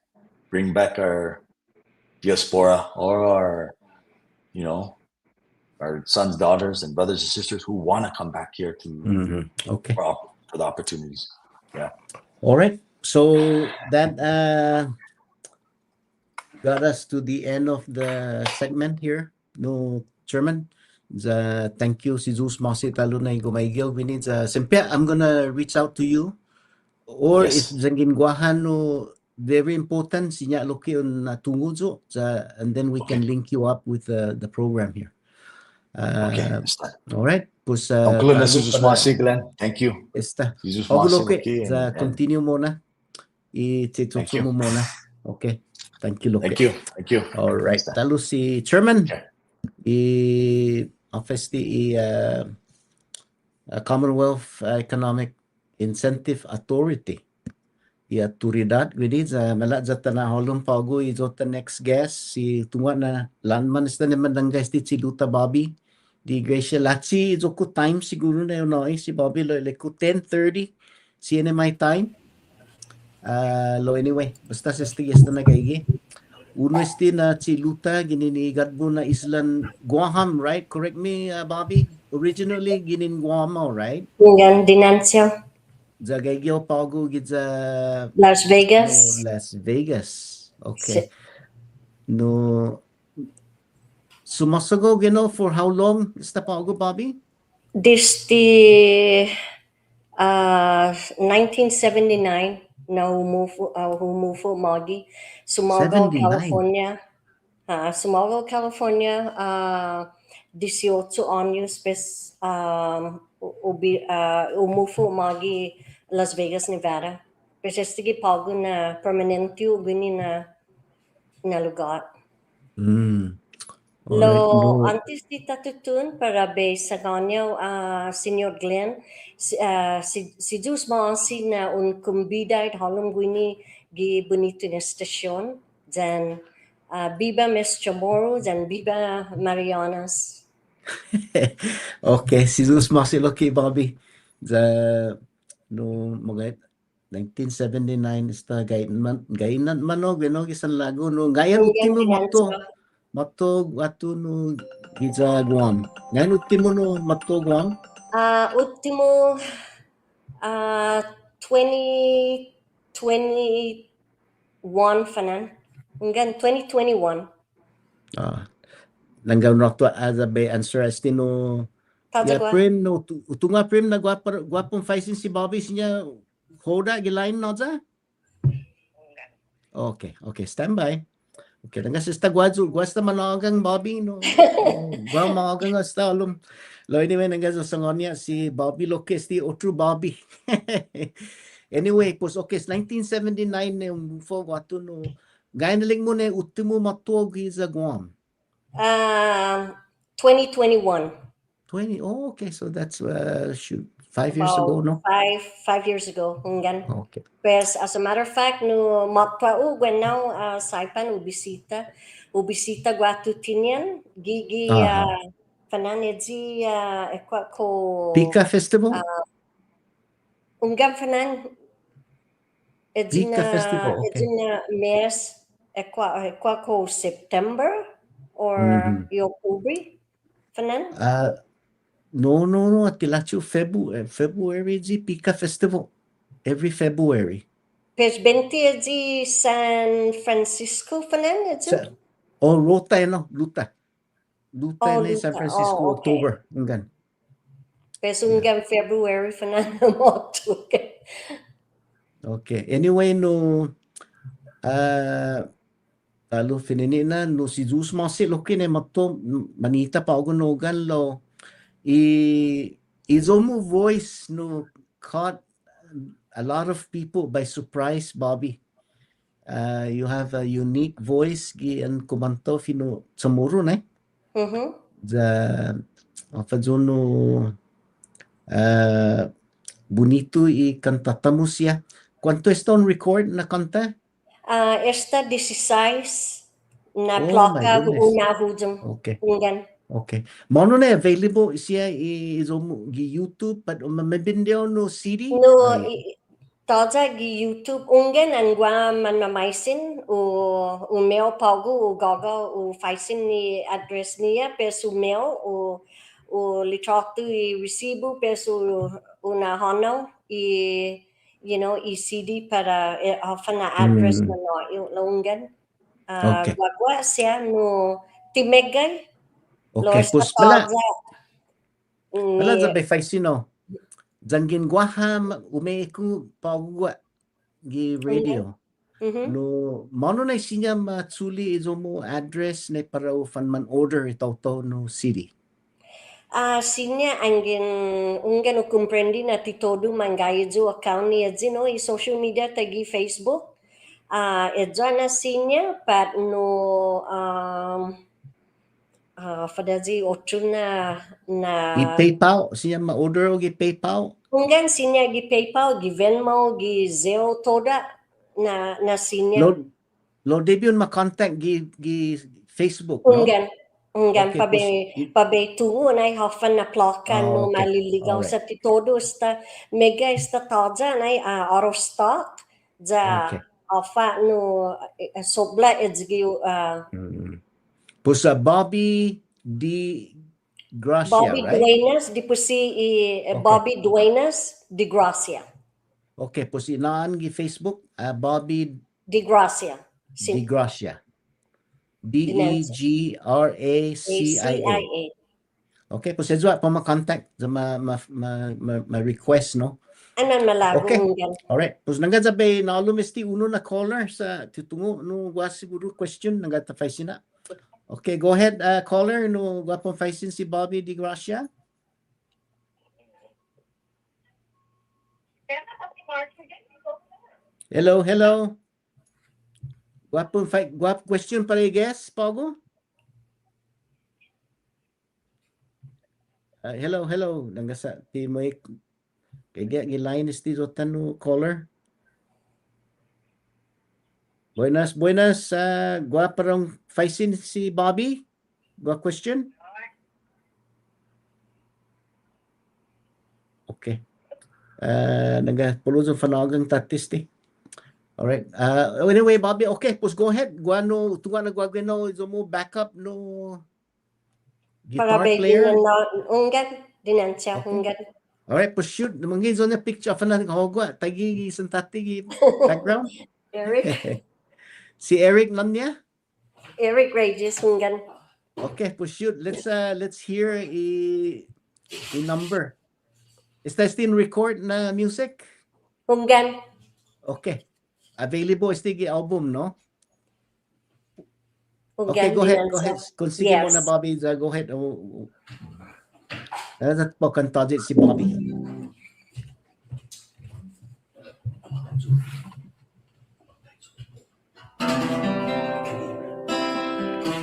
our diaspora, or our sons, daughters, and brothers and sisters who want to come back here to for the opportunities. Yeah. All right. So that got us to the end of the segment here. No, Chairman. Thank you, si Zeus Masi talo na gumaygil. We need Sempia, I'm gonna reach out to you. Or if zangin guahan no very important sinya loki on tunguzo and then we can link you up with the program here. All right. Pues thank you. Esta. Continue muna. Itutsu mo muna. Okay. Thank you, Loke. Thank you. All right. Talo si Chairman. Office the Commonwealth Economic Incentive Authority. Autoridad gini sa malat sa tanaholong pago izot the next guest si tunga na landman sta naman ng guys si Luta Bobbie DeGracia Latsi izoko time siguro na yun si Bobbie lo ko 10:30 CNMI time lo anyway basta sa stigis na nagaigi uno esti na si Luta gini ni Gadbo na islan Guam, right? Correct me, Bobbie. Originally ginin Guam, right? Yan dinansyo. Zagagyo pago gidza Las Vegas. Las Vegas. Okay. No. Sumasago for how long is the pago, Bobbie? This the 1979 na humufo magi Sumago, California. Sumago, California. 18 años pues umufo magi Las Vegas, Nevada. Pero sige pago na permanente gini na lugar. Lo antes di tatutun para be sa ganyo Senior Glenn si Diyos maasi na un kumbida at halong gini gi bonito na stasyon then Viva Miss Chamorro then Viva Marianas. Okay, si Zeus Masilo kay Bobbie. no mga 1979 ista gainan manog isang lago no gayan ultimo matto atu no giza Guam. Ngayon ultimo no matto Guam. Ultimo 2021 fanan. Hanggang 2021. Nanggaw na to as a be answer as tino ya prim no utunga prim na gwapong facing si Bobbie siya hoda gilain no za. Okay, stand by. Okay, nanga sista gwasta managang Bobbie no. Gwa managang hasta alum. Lo anyway nanga sa ngonya si Bobbie Locke ti otro Bobbie. Anyway, pues okay, 1979 ne mufo watu no. Gainaling mo ne ultimo matuog sa Guam. 2021. 20. Oh, okay. So that's 5 years ago, no? 5 years ago. Hanggang. Okay. Pues, as a matter of fact, no matwa when now Saipan ubisita guatutinian gigi fananedzi ekwa ko Pika Festival. Ungam fanan Pika Festival. Okay. Edzina mes ekwa ko September or October fanan. No. Tilachu February zi Pika Festival. Every February. Pes 20 di San Francisco fanan edzu. Ruta ni San Francisco okay. October ngan. Pes ungam February fanan mo to. Okay. Anyway no talo finini na no si Zeus Masi loki ne matto manita pa ogonogan lo izomu voice no caught a lot of people by surprise, Bobbie. You have a unique voice and kumanto fino Chamorro ne. The fazono bonito y cantatamu siya. ¿Cuánto está on record na kanta? Esta 16 na placa una hujum. Okay. Okay. Mono na available siya izomu YouTube but mabindio no CD? No, taza gi YouTube ungen and Guam man mamaisin o mail pago o gaga o faisin ni address niya peso mail o litrato I recibo peso una hono I CD para often na address na no yung ungen. Gagwa siya no timegay. Okay, pues pala zabe faisino. Zangin guaham umeku pagwa gi radio. No mono na sinya matsuli izomo address ne para ufan man order ito no city. Sinya ungen ukumprendi na titodo mangayo account ni no I social media tagi Facebook. Edza na sinya pat no fadazi otuna na PayPal siya ma-order o gi PayPal. Ungen sinya gi PayPal gi Venmo gi Zelle toda na sinya. Lo debut ma-contact gi Facebook Ungen okay, pabe tungo na hafan na plaka no maliligaw sa titodo sta mega sta taja na out of stock ja afa no sobla edzgi Pues Bobbie DeGracia, Bobbie right? Duenas, di po si Bobbie Duenas DeGracia. Okay, pues inaan gi Facebook Bobbie DeGracia. DeGracia. DEGRACIA. Okay, pues edwa pa ma-contact ma-request no. Anan malago okay. Alright, pues nanggazabe na alumesti uno na caller sa titungo no siguro question nanggata faisina. Okay, go ahead, caller. No, gwapong faisin si Bobbie DeGracia. Hello. Gwapong question para guess, Pogo? Hello. Nangasa ti mo kaya gilain isti rotan no caller. Buenas. Gua parang faisin si Bobbie. Gua question? Okay. Nagapuluzo fanagang tatisti. All right. Anyway, Bobbie, okay, pues go ahead. Guano, tuwa na guagano, mo backup no Para guitar bay player. unggan dinansya Okay. unggan. All right, pues shoot. Namangin zo na picture fa na hogwa. Tagi santati background. Eric Si Eric Nanya. Eric Regis unggan. Okay, pues shoot. Let's hear a number. Is that still record na music? Unggan. Okay. Available is the album, no? Okay, Unggan go ahead. Go dinansya. ahead. Kung sige mo na, Bobbie, go ahead. That po kantaje si Bobbie.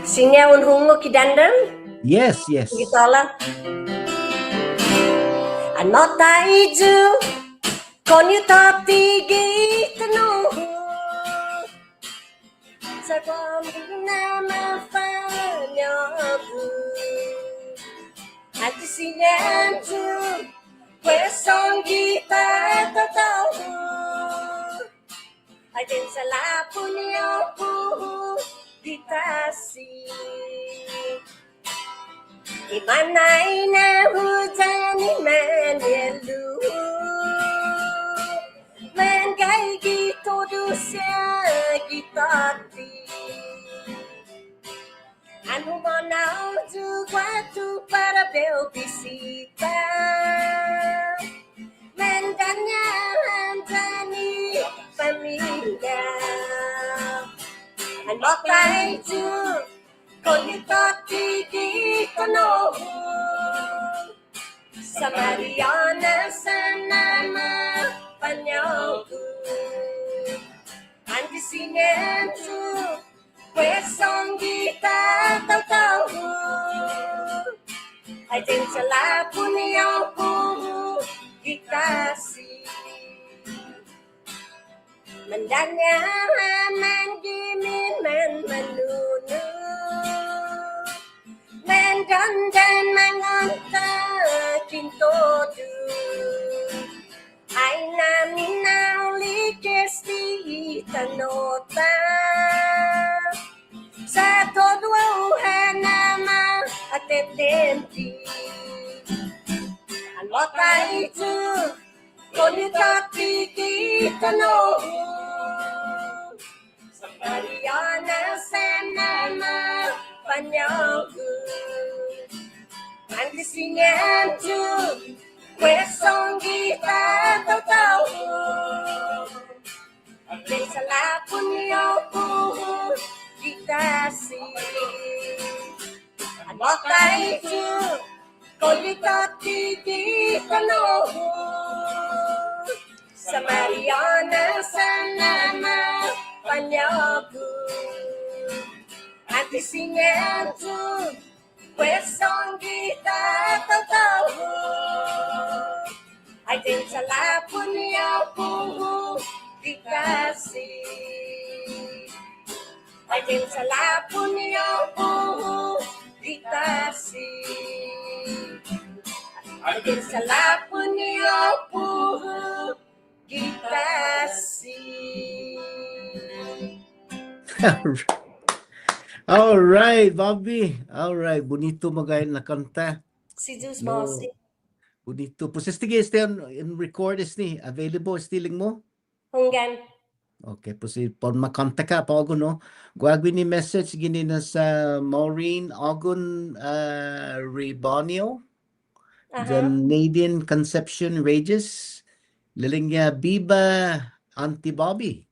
Sinya unhungo kidandan. Yes, yes. Gitala. Anota iju konyu tati gitano. Sa nama fanyabu. Ati sinyanju kwesong kita tatahu. Ajen salapun yopu ditasi. Imanay na hujan man yelu. Man kay gito dusya gitati. Anu manau juga tu para beobisita. Mendanya handani familia. Ano tayo kung ito tigito no. Sa Marianas Agupa Talkshow. Andi sinento kwesong kita tahu. Ay din sa lapo niyo po ikasi. Mandanya man gimin man manunu. Man dandan mangonta kintodu. Ay namin naulikes di tanota. Sa todo hanama at etenti. Ano tayo kung ito kita no. Sa Marianas Agupa Talkshow. Andi sinyanju kwesong kita tahu. Atin sa lapon niyo po dikasi. Ano tayo kung ito tigito no. Sa Marianas Agupa Talkshow. At isinyanju kwesong kita tahu. Ay din sa lapon niyo po dikasi. Ay din sa lapon niyo po dikasi. Ay din sa lapon niyo po dikasi. All right, Bobbie. All right, bonito magayon na kanta. Si Diyos No. mo si. Bonito. Pues este in record is ni available stealing mo. Hunggan. Okay, pues por makontak ka pa ako no. Guagwi ni message gini na sa Maureen Ogun Ribonio. Canadian Conception Rages. Liling niya Biba Auntie Bobbie.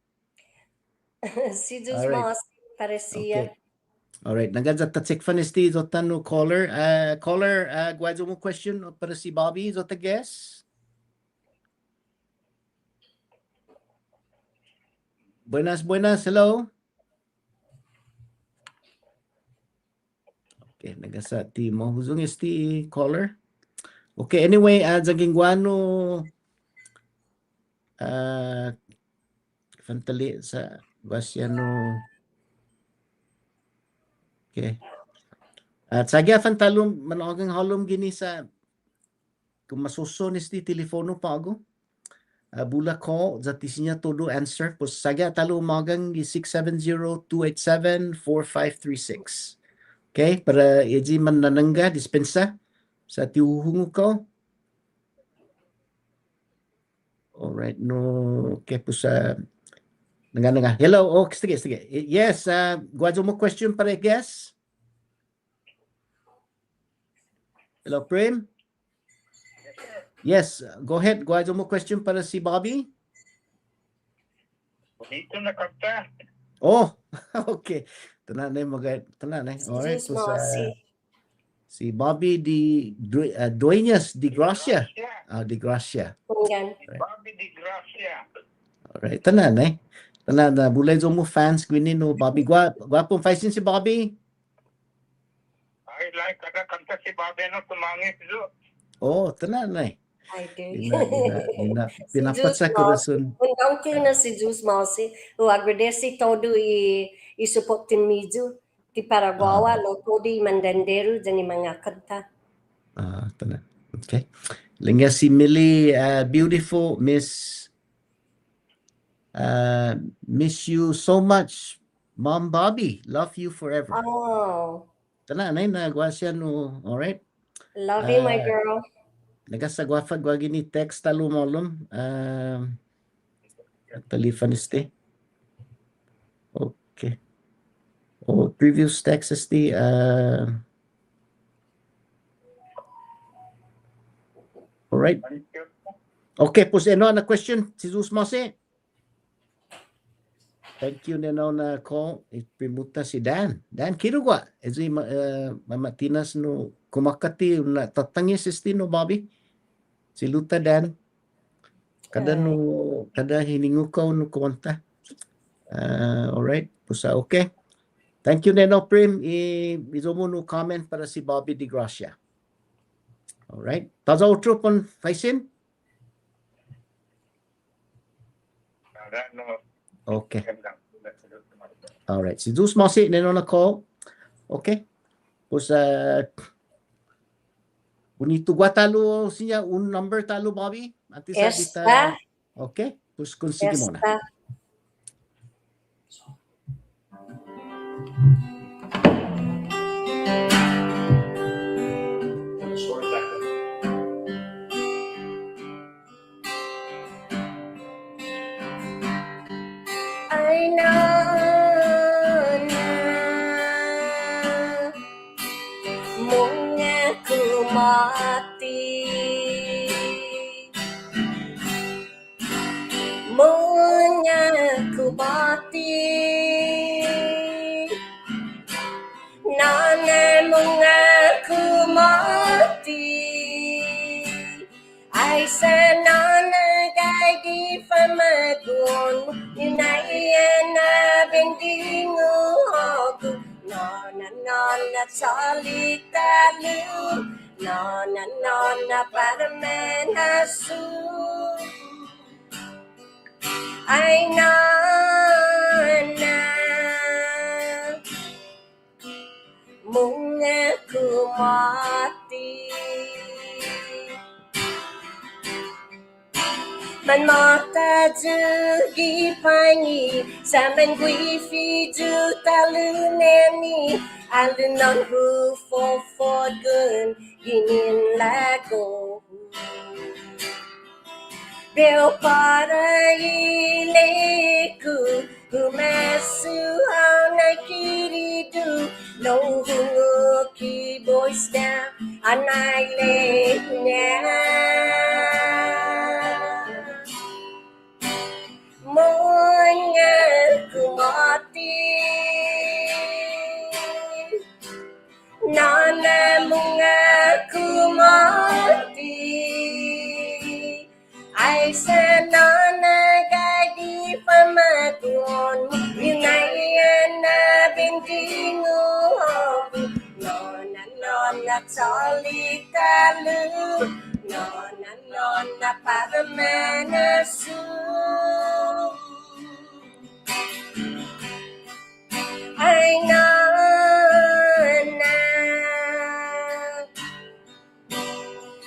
Si Diyos All mo right. si paresiya. Okay. All right. Nagad ta check fan esti zotan no caller. Caller, guadzo mo question para si Bobbie zota guess. Buenas, hello. Okay, nagasa ti mo huzong esti caller. Okay, anyway, zaging guano fantali sa Basiano. Okay. At sagya fantalom managang halom gini sa kung masusun is di telefono pa ako. Bula call zatisinya todo answer pos saga talo magang 670-287-4536. Okay, para eji mananangga dispensa sa tiuhungu ko. Alright, no, okay po sa nga. Hello, sige. Yes, guwajo mo question para guess? Hello, Prem? Yes, go ahead. Guwajo mo question para si Bobbie? Bonito na kanta. Oh, okay. Tananay tananay. Alright, Si po sa Mossy. si Bobbie Dueñas DeGracia. DeGracia. Yan. Bobbie DeGracia. Alright, tananay. Tanana, bulay mo fans gwini no Bobbie. Gwapong faisin si Bobbie. I like kada kanta si Bobbie no tumangis do. Oh, tananay. I do. Ina. Si Pinapat Juice sa Mossy. corazon. Un uncle na si Juice Mossy. O agradeci todo i-supportin medyo. Ti Paraguawa, loko di mandandero dyan mga kanta. Tanan. Okay. Linga si Millie, beautiful miss you so much, Mom Bobbie. Love you forever. Oh, Tananay na gwasya no. Alright. love you, my girl. Nagasagwafag wagi ni text talumolum. Telephone este. Okay. Previous text este. Alright. Okay, pues ano na question si Jesus Mose. Thank you na call. Ipimuta si Dan. Dan kirugwa. Ezi mamatinas no kumakati na tatangis este no Bobbie. Si Luta Dan. Kada hiningukaw no kuwanta. Alright. Pusa okay. Thank you Neno Prim. Izo mo no comment para si Bobbie DeGracia. Alright. Taza outro pon Faisin? Okay. Alright. Si Zeus Mosi Neno na call. Okay. Pusa bonito gua talo siya un number talo Bobbie. Antes Esta. Okay. Pues consigue mo na. Esta. I know na mga kumati mga kumati nana mga kumati ay sanana gagi famagun Inayan na bendingo ako na salitalu na paramenasu ay na mga kumati man mata gi pangi saman gui fi ju talu neni alunan hu for good ginin lago Bel para ileku Umasu na kiridu No hungo ki boys down Anay na Mga kumati Nana mga kumati Ay sanana gadi pamagon Yunayan na bendingo Nona talitalu Nona paramanasu Ay nana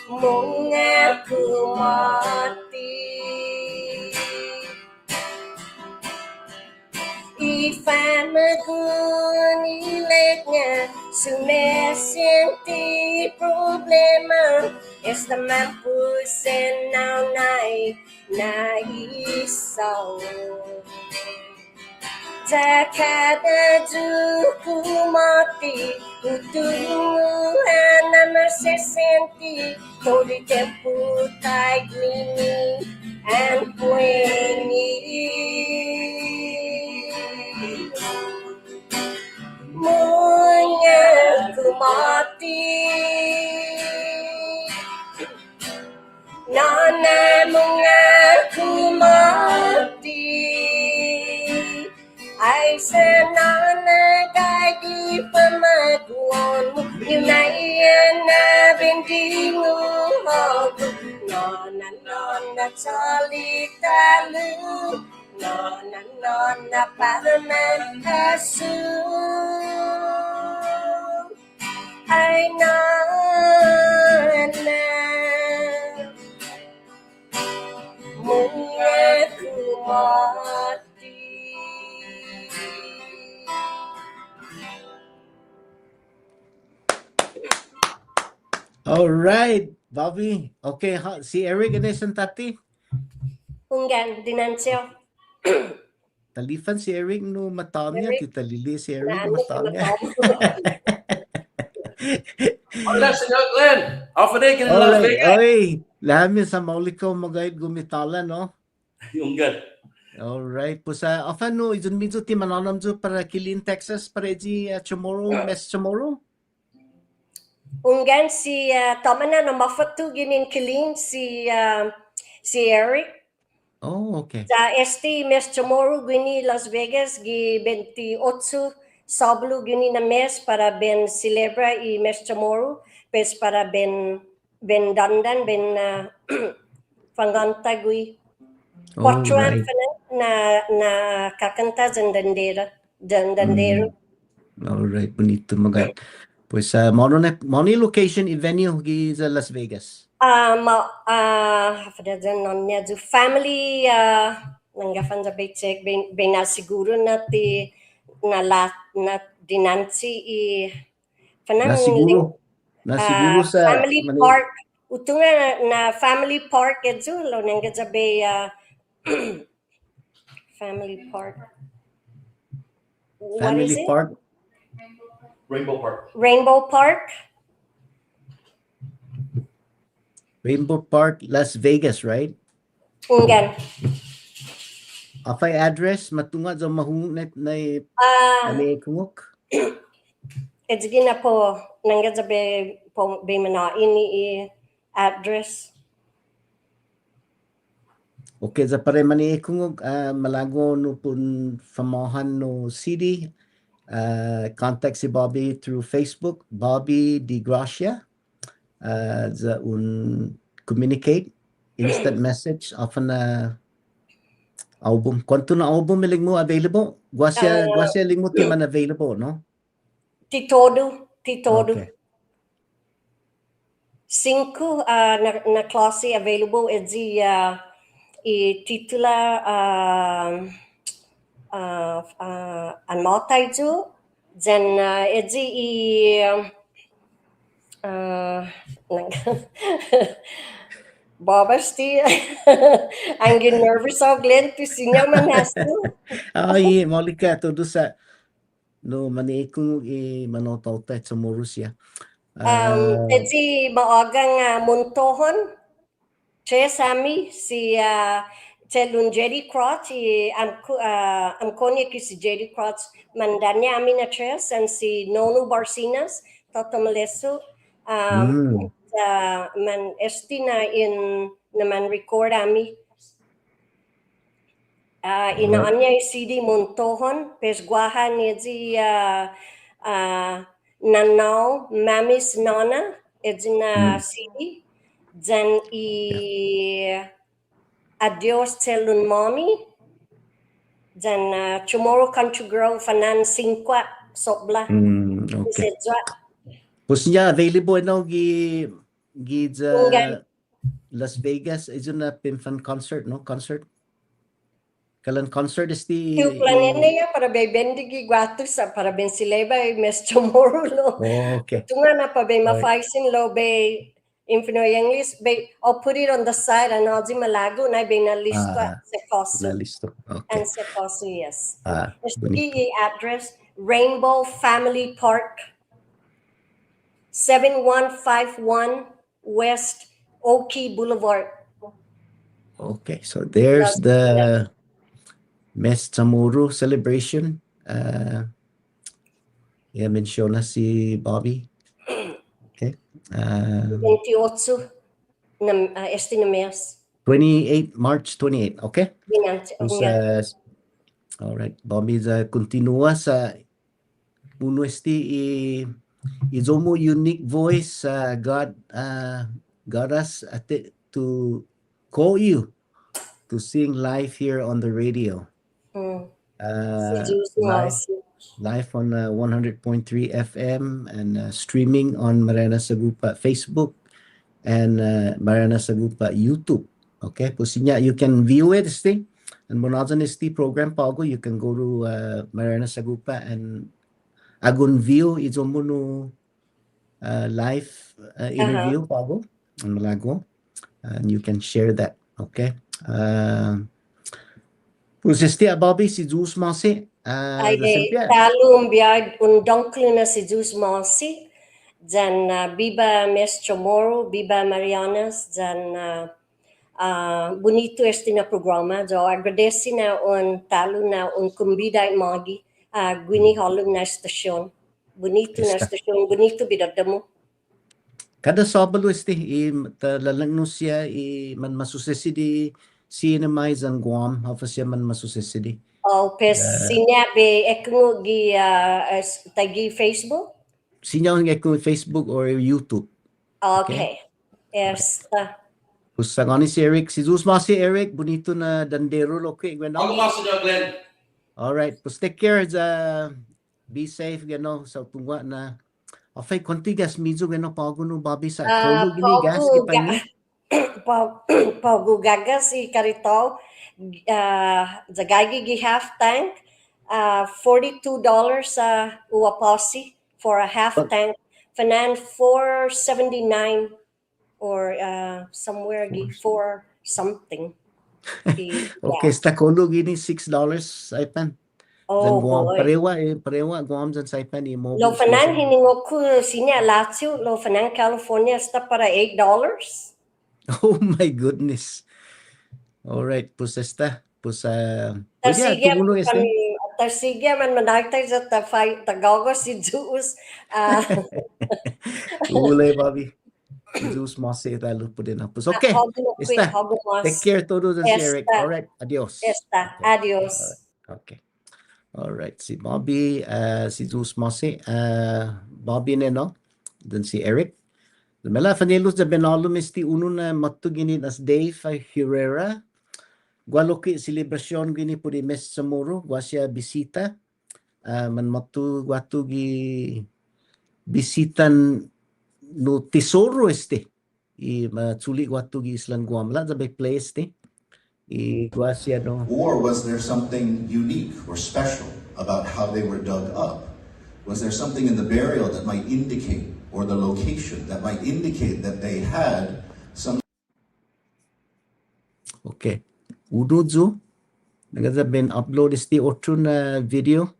mga kumati ifamagun ilegnya sumesenti problema esta mampus now na isaw Takada juku mati utuhan na masesenti Todi tempu tai glini and poeni Munya kumati Nana munga kumati Ay sanana kagi pamaguan mo Yunayan na bendingo ako Nona salitalu Nona para nagkasu Ay nana Muna kumati All right, Bobbie. Okay, si Eric ano yung tati? Unggan, dinansyo. Talifan si Eric no mataon niya. Tita Lili si Eric mataon niya. Hola, Senyor Glenn. Afternoon in Las Vegas. Oy, lahat sa maulikaw magayad gumitala, no? Unggan. All right. Pues often no, izun medyo ti mananam jo para Killeen, Texas para ji Chamorro, Mes Chamorro. Unggan si tamana na mafatu ginin Killeen si Eric. Oh, okay. Sa ST Mes Chamorro gini Las Vegas gi 28 Sablo gini na mes para ben celebra i Mes Chamorro pes para ben dandan ben pangantagui. Portuan na kakanta dandandera. All right, bonito magay. Pues money location i venue gi sa Las Vegas. Family nanggafan sa Beitzek siguro na ti na dinansi i siguro sa family park utunga na family park edzu lo nangga sa family park. What is it? Park. Rainbow Park, Las Vegas, right? Unggan. Apay address matunga sa mahunget na kungok. It's gina po nangga sa po mana ini address. Okay, sa pare mani kungok malago no pun famahan no CD. Contact si Bobbie through Facebook, Bobbie DeGracia. Communicate, instant message, often album. Quanto na album miling mo available? Guasya ling mo timan available, no? Titodo. Okay. 5 na klase available edzi i titula an multi-do, then edzi Babasti, angin nervous ako Glenn, to sinya man hasto. Ay, malika to do sa no manikong manotaw tayo sa Morusya. Edzi maagang muntohon, sami si Telun Jerry Crotch, am konya ki si Jerry Crotch, mandanya amin na tres, and si Nono Barcinas, Toto Maleso, man esti na naman record ami. Inaan niya CD muntohon, pesguahan niya si Nanaw, Mamis Nana, edzi na CD, then Adios Telun Mommy. Then Chamorro Country Grove Fanan 5 Sobla. Okay. Pues niya available now gi Las Vegas is na Pimfan concert, no? Concert. kalan concert esti Tiu planene ya para bay bendigi guatu sa para ben sileba mes Chamorro lo. okay. Tunga na pa bay Alright. mafaisin lo bay infino English bay I'll put it on the side and I'll malago na bay na listo sa kosu. Na listo. Okay. And sa kosu, yes. Bonito. Esti address Rainbow Family Park 7151 West Oakey Boulevard. Okay, so there's the Mes Chamorro celebration. Mention na si Bobbie. Okay. 28 na este na mes. 28 March 28. Okay. All right. Bobbie continua sa uno esti izomo unique voice. God us to call you to sing live here on the radio. Live on 100.3 FM and streaming on Marianas Agupa Facebook and Marianas Agupa YouTube. Okay, pusinya you can view it and monazan program pago you can go to Marianas Agupa and agun view izomuno live interview pago and malago and you can share that. Okay. Pusesti Bobbie si Zeus Masi. Talum biya undongklu na si Zeus Masi. Then Biba Mes Chamorro, Biba Marianas, then bonito este na programa. So agradeci na un talo na un kumbida magi gwini halum na stasyon. Bonito na stasyon, bonito bidadamo. Kada sabalo lalang no siya man masusesi di CNMI and Guam hafa siya man masusesi di. Oh, pes sinabi ekung tagi Facebook? Sinya ang Facebook or YouTube. Okay. Yes. Pusangani si Eric. Si Zeus Masi Eric. Bonito na dandero loke. Ako Master Glenn. Alright. Pus take care. Be safe. Sa tungwa na. Afay konti gas mizo paguno Bobbie sa kolo gini gas kipanya. Pagu gagas si karitaw. Zagagi gi half tank. $42 sa uwapasi for a half tank. Fanan $4.79 or somewhere gi $4 something. Okay, sta kolo gini $6 Saipan. Oh boy. Parewa Guam dyan Saipan mo. Lo fanan hiningo ko sinya Lazio. Lo fanan California sta para $8. Oh my goodness. All right, pues esta. Pues Sige man managtay sa tagago si Zeus. Ulay Bobbie. Zeus Masi talo po din. Pues okay. Esta. Take care todo si Eric. All right. Adios. Esta. Adios. Okay. All right. Si Bobbie, si Zeus Masi, Bobbie no? Then si Eric. Mela fanelos da benalo misti uno na matuginin as Dave Herrera. Gualoki celebration gini po di Mes Chamorro, guasya bisita. Man matu guatu gi bisitan no tesoro I matsuli guatu gi Island Guam. La the big place I guasya no. Or was there something unique or special about how they were dug up? Was there something in the burial that might indicate, or the location that might indicate that they had some? Okay. Udozo, nagada been upload otro na video.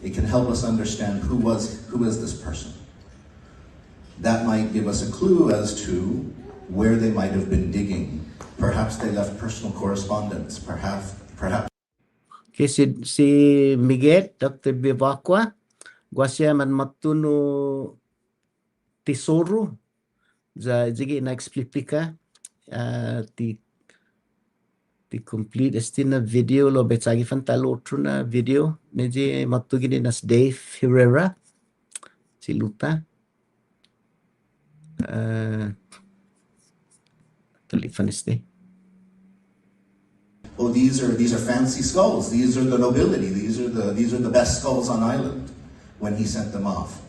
It can help us understand who is this person. That might give us a clue as to where they might have been digging. Perhaps they left personal correspondence. Perhaps. Okay, si Miguel, Dr. Bivacqua, guasya man matuno tesoro. Zigi na explica the complete na video lo betsagi fantalo otro na video neji matugini nas Dave Herrera si Luta telefon Oh, these are fancy skulls. These are the nobility. These are the best skulls on island when he sent them off.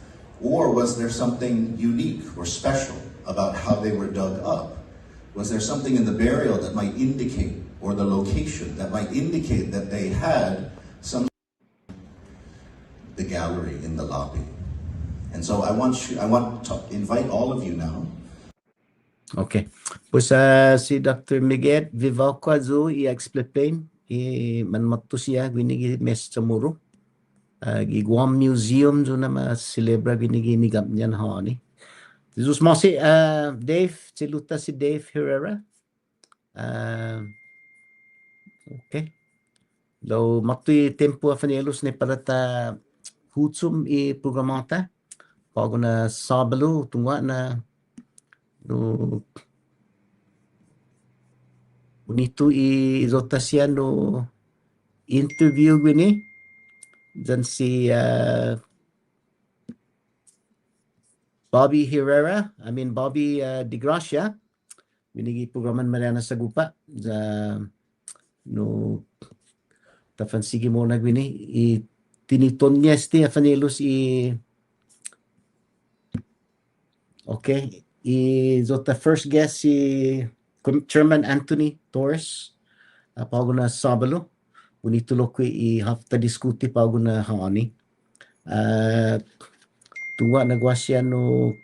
Or was there something unique or special about how they were dug up? Was there something in the burial that might indicate, or the location that might indicate that they had some the gallery in the lobby. And so I want to invite all of you now. Okay. Pues si Dr. Miguel Vivalqua zo i-explain manmatto siya gwinigi mes Chamorro. Guam Museum zo na ma-celebra gwinigi migam niyan hani. Jesus masi Dave, ciluta si Dave Herrera. Okay. Lo matui tempo afanelos ne parata hutsum i programata. Pago na sabalo tungwa na no unito i rotasya no interview gwini dan si Bobbie DeGracia winigi programan Marianas Agupa za no tafansigi mo na gwini i tinitonyeste afanelos i okay zota first guest si Chairman Anthony Torres pago na sabalo unitulo ko i hafta diskuti pago na hani tuwa nagwasya no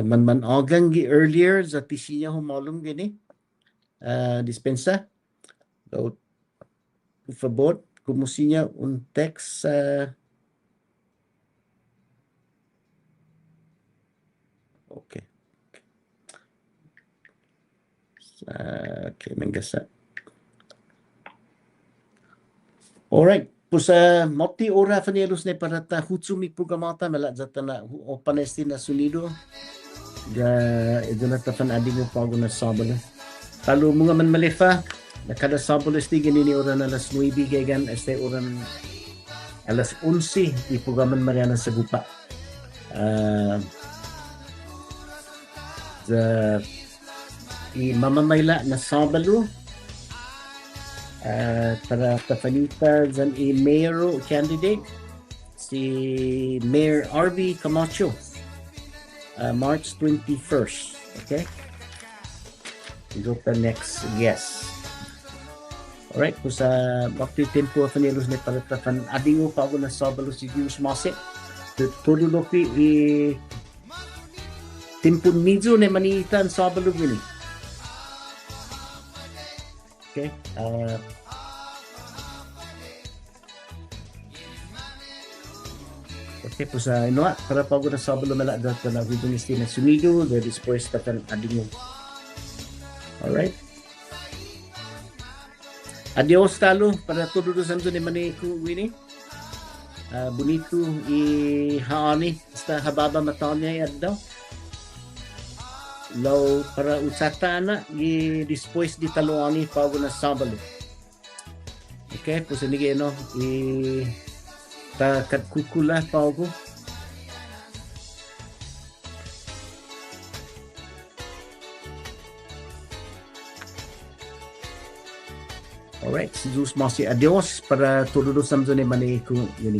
man ogang gi earlier za tisiya humalong gini dispensa so por favor kumusinya un text okay okay mengasa alright pues moti ora fanelos ne parata hutsumi programata mala zatana o panesti na sunido ga iduna tafan adingo pago na sabalo talo mga man malefa na kada sabalo stigin ni oran alas 9 gagan este oran alas 11 di programan Marianas Agupa i mamamayla na sabalo para tafanita zan i mayor candidate si Mayor RV Camacho March 21st okay go to next guest alright pues bakti tempo fanelos ne para tafan adingo pago na sabalo si Dios mase todo lo que tempo midyo ne manitan sabalo gini okay okay pues para pago na sabalo mala data na video na sumido de después tatan adingo alright adios talo para todo los santo ni maniku wini bonito i haani sta hababa matanya yaddaw law para usata na i después di taloani pago na sabalo okay pues nige no i ta katkukula pago alright Jesus masi adios para todos los santo ni maniku wini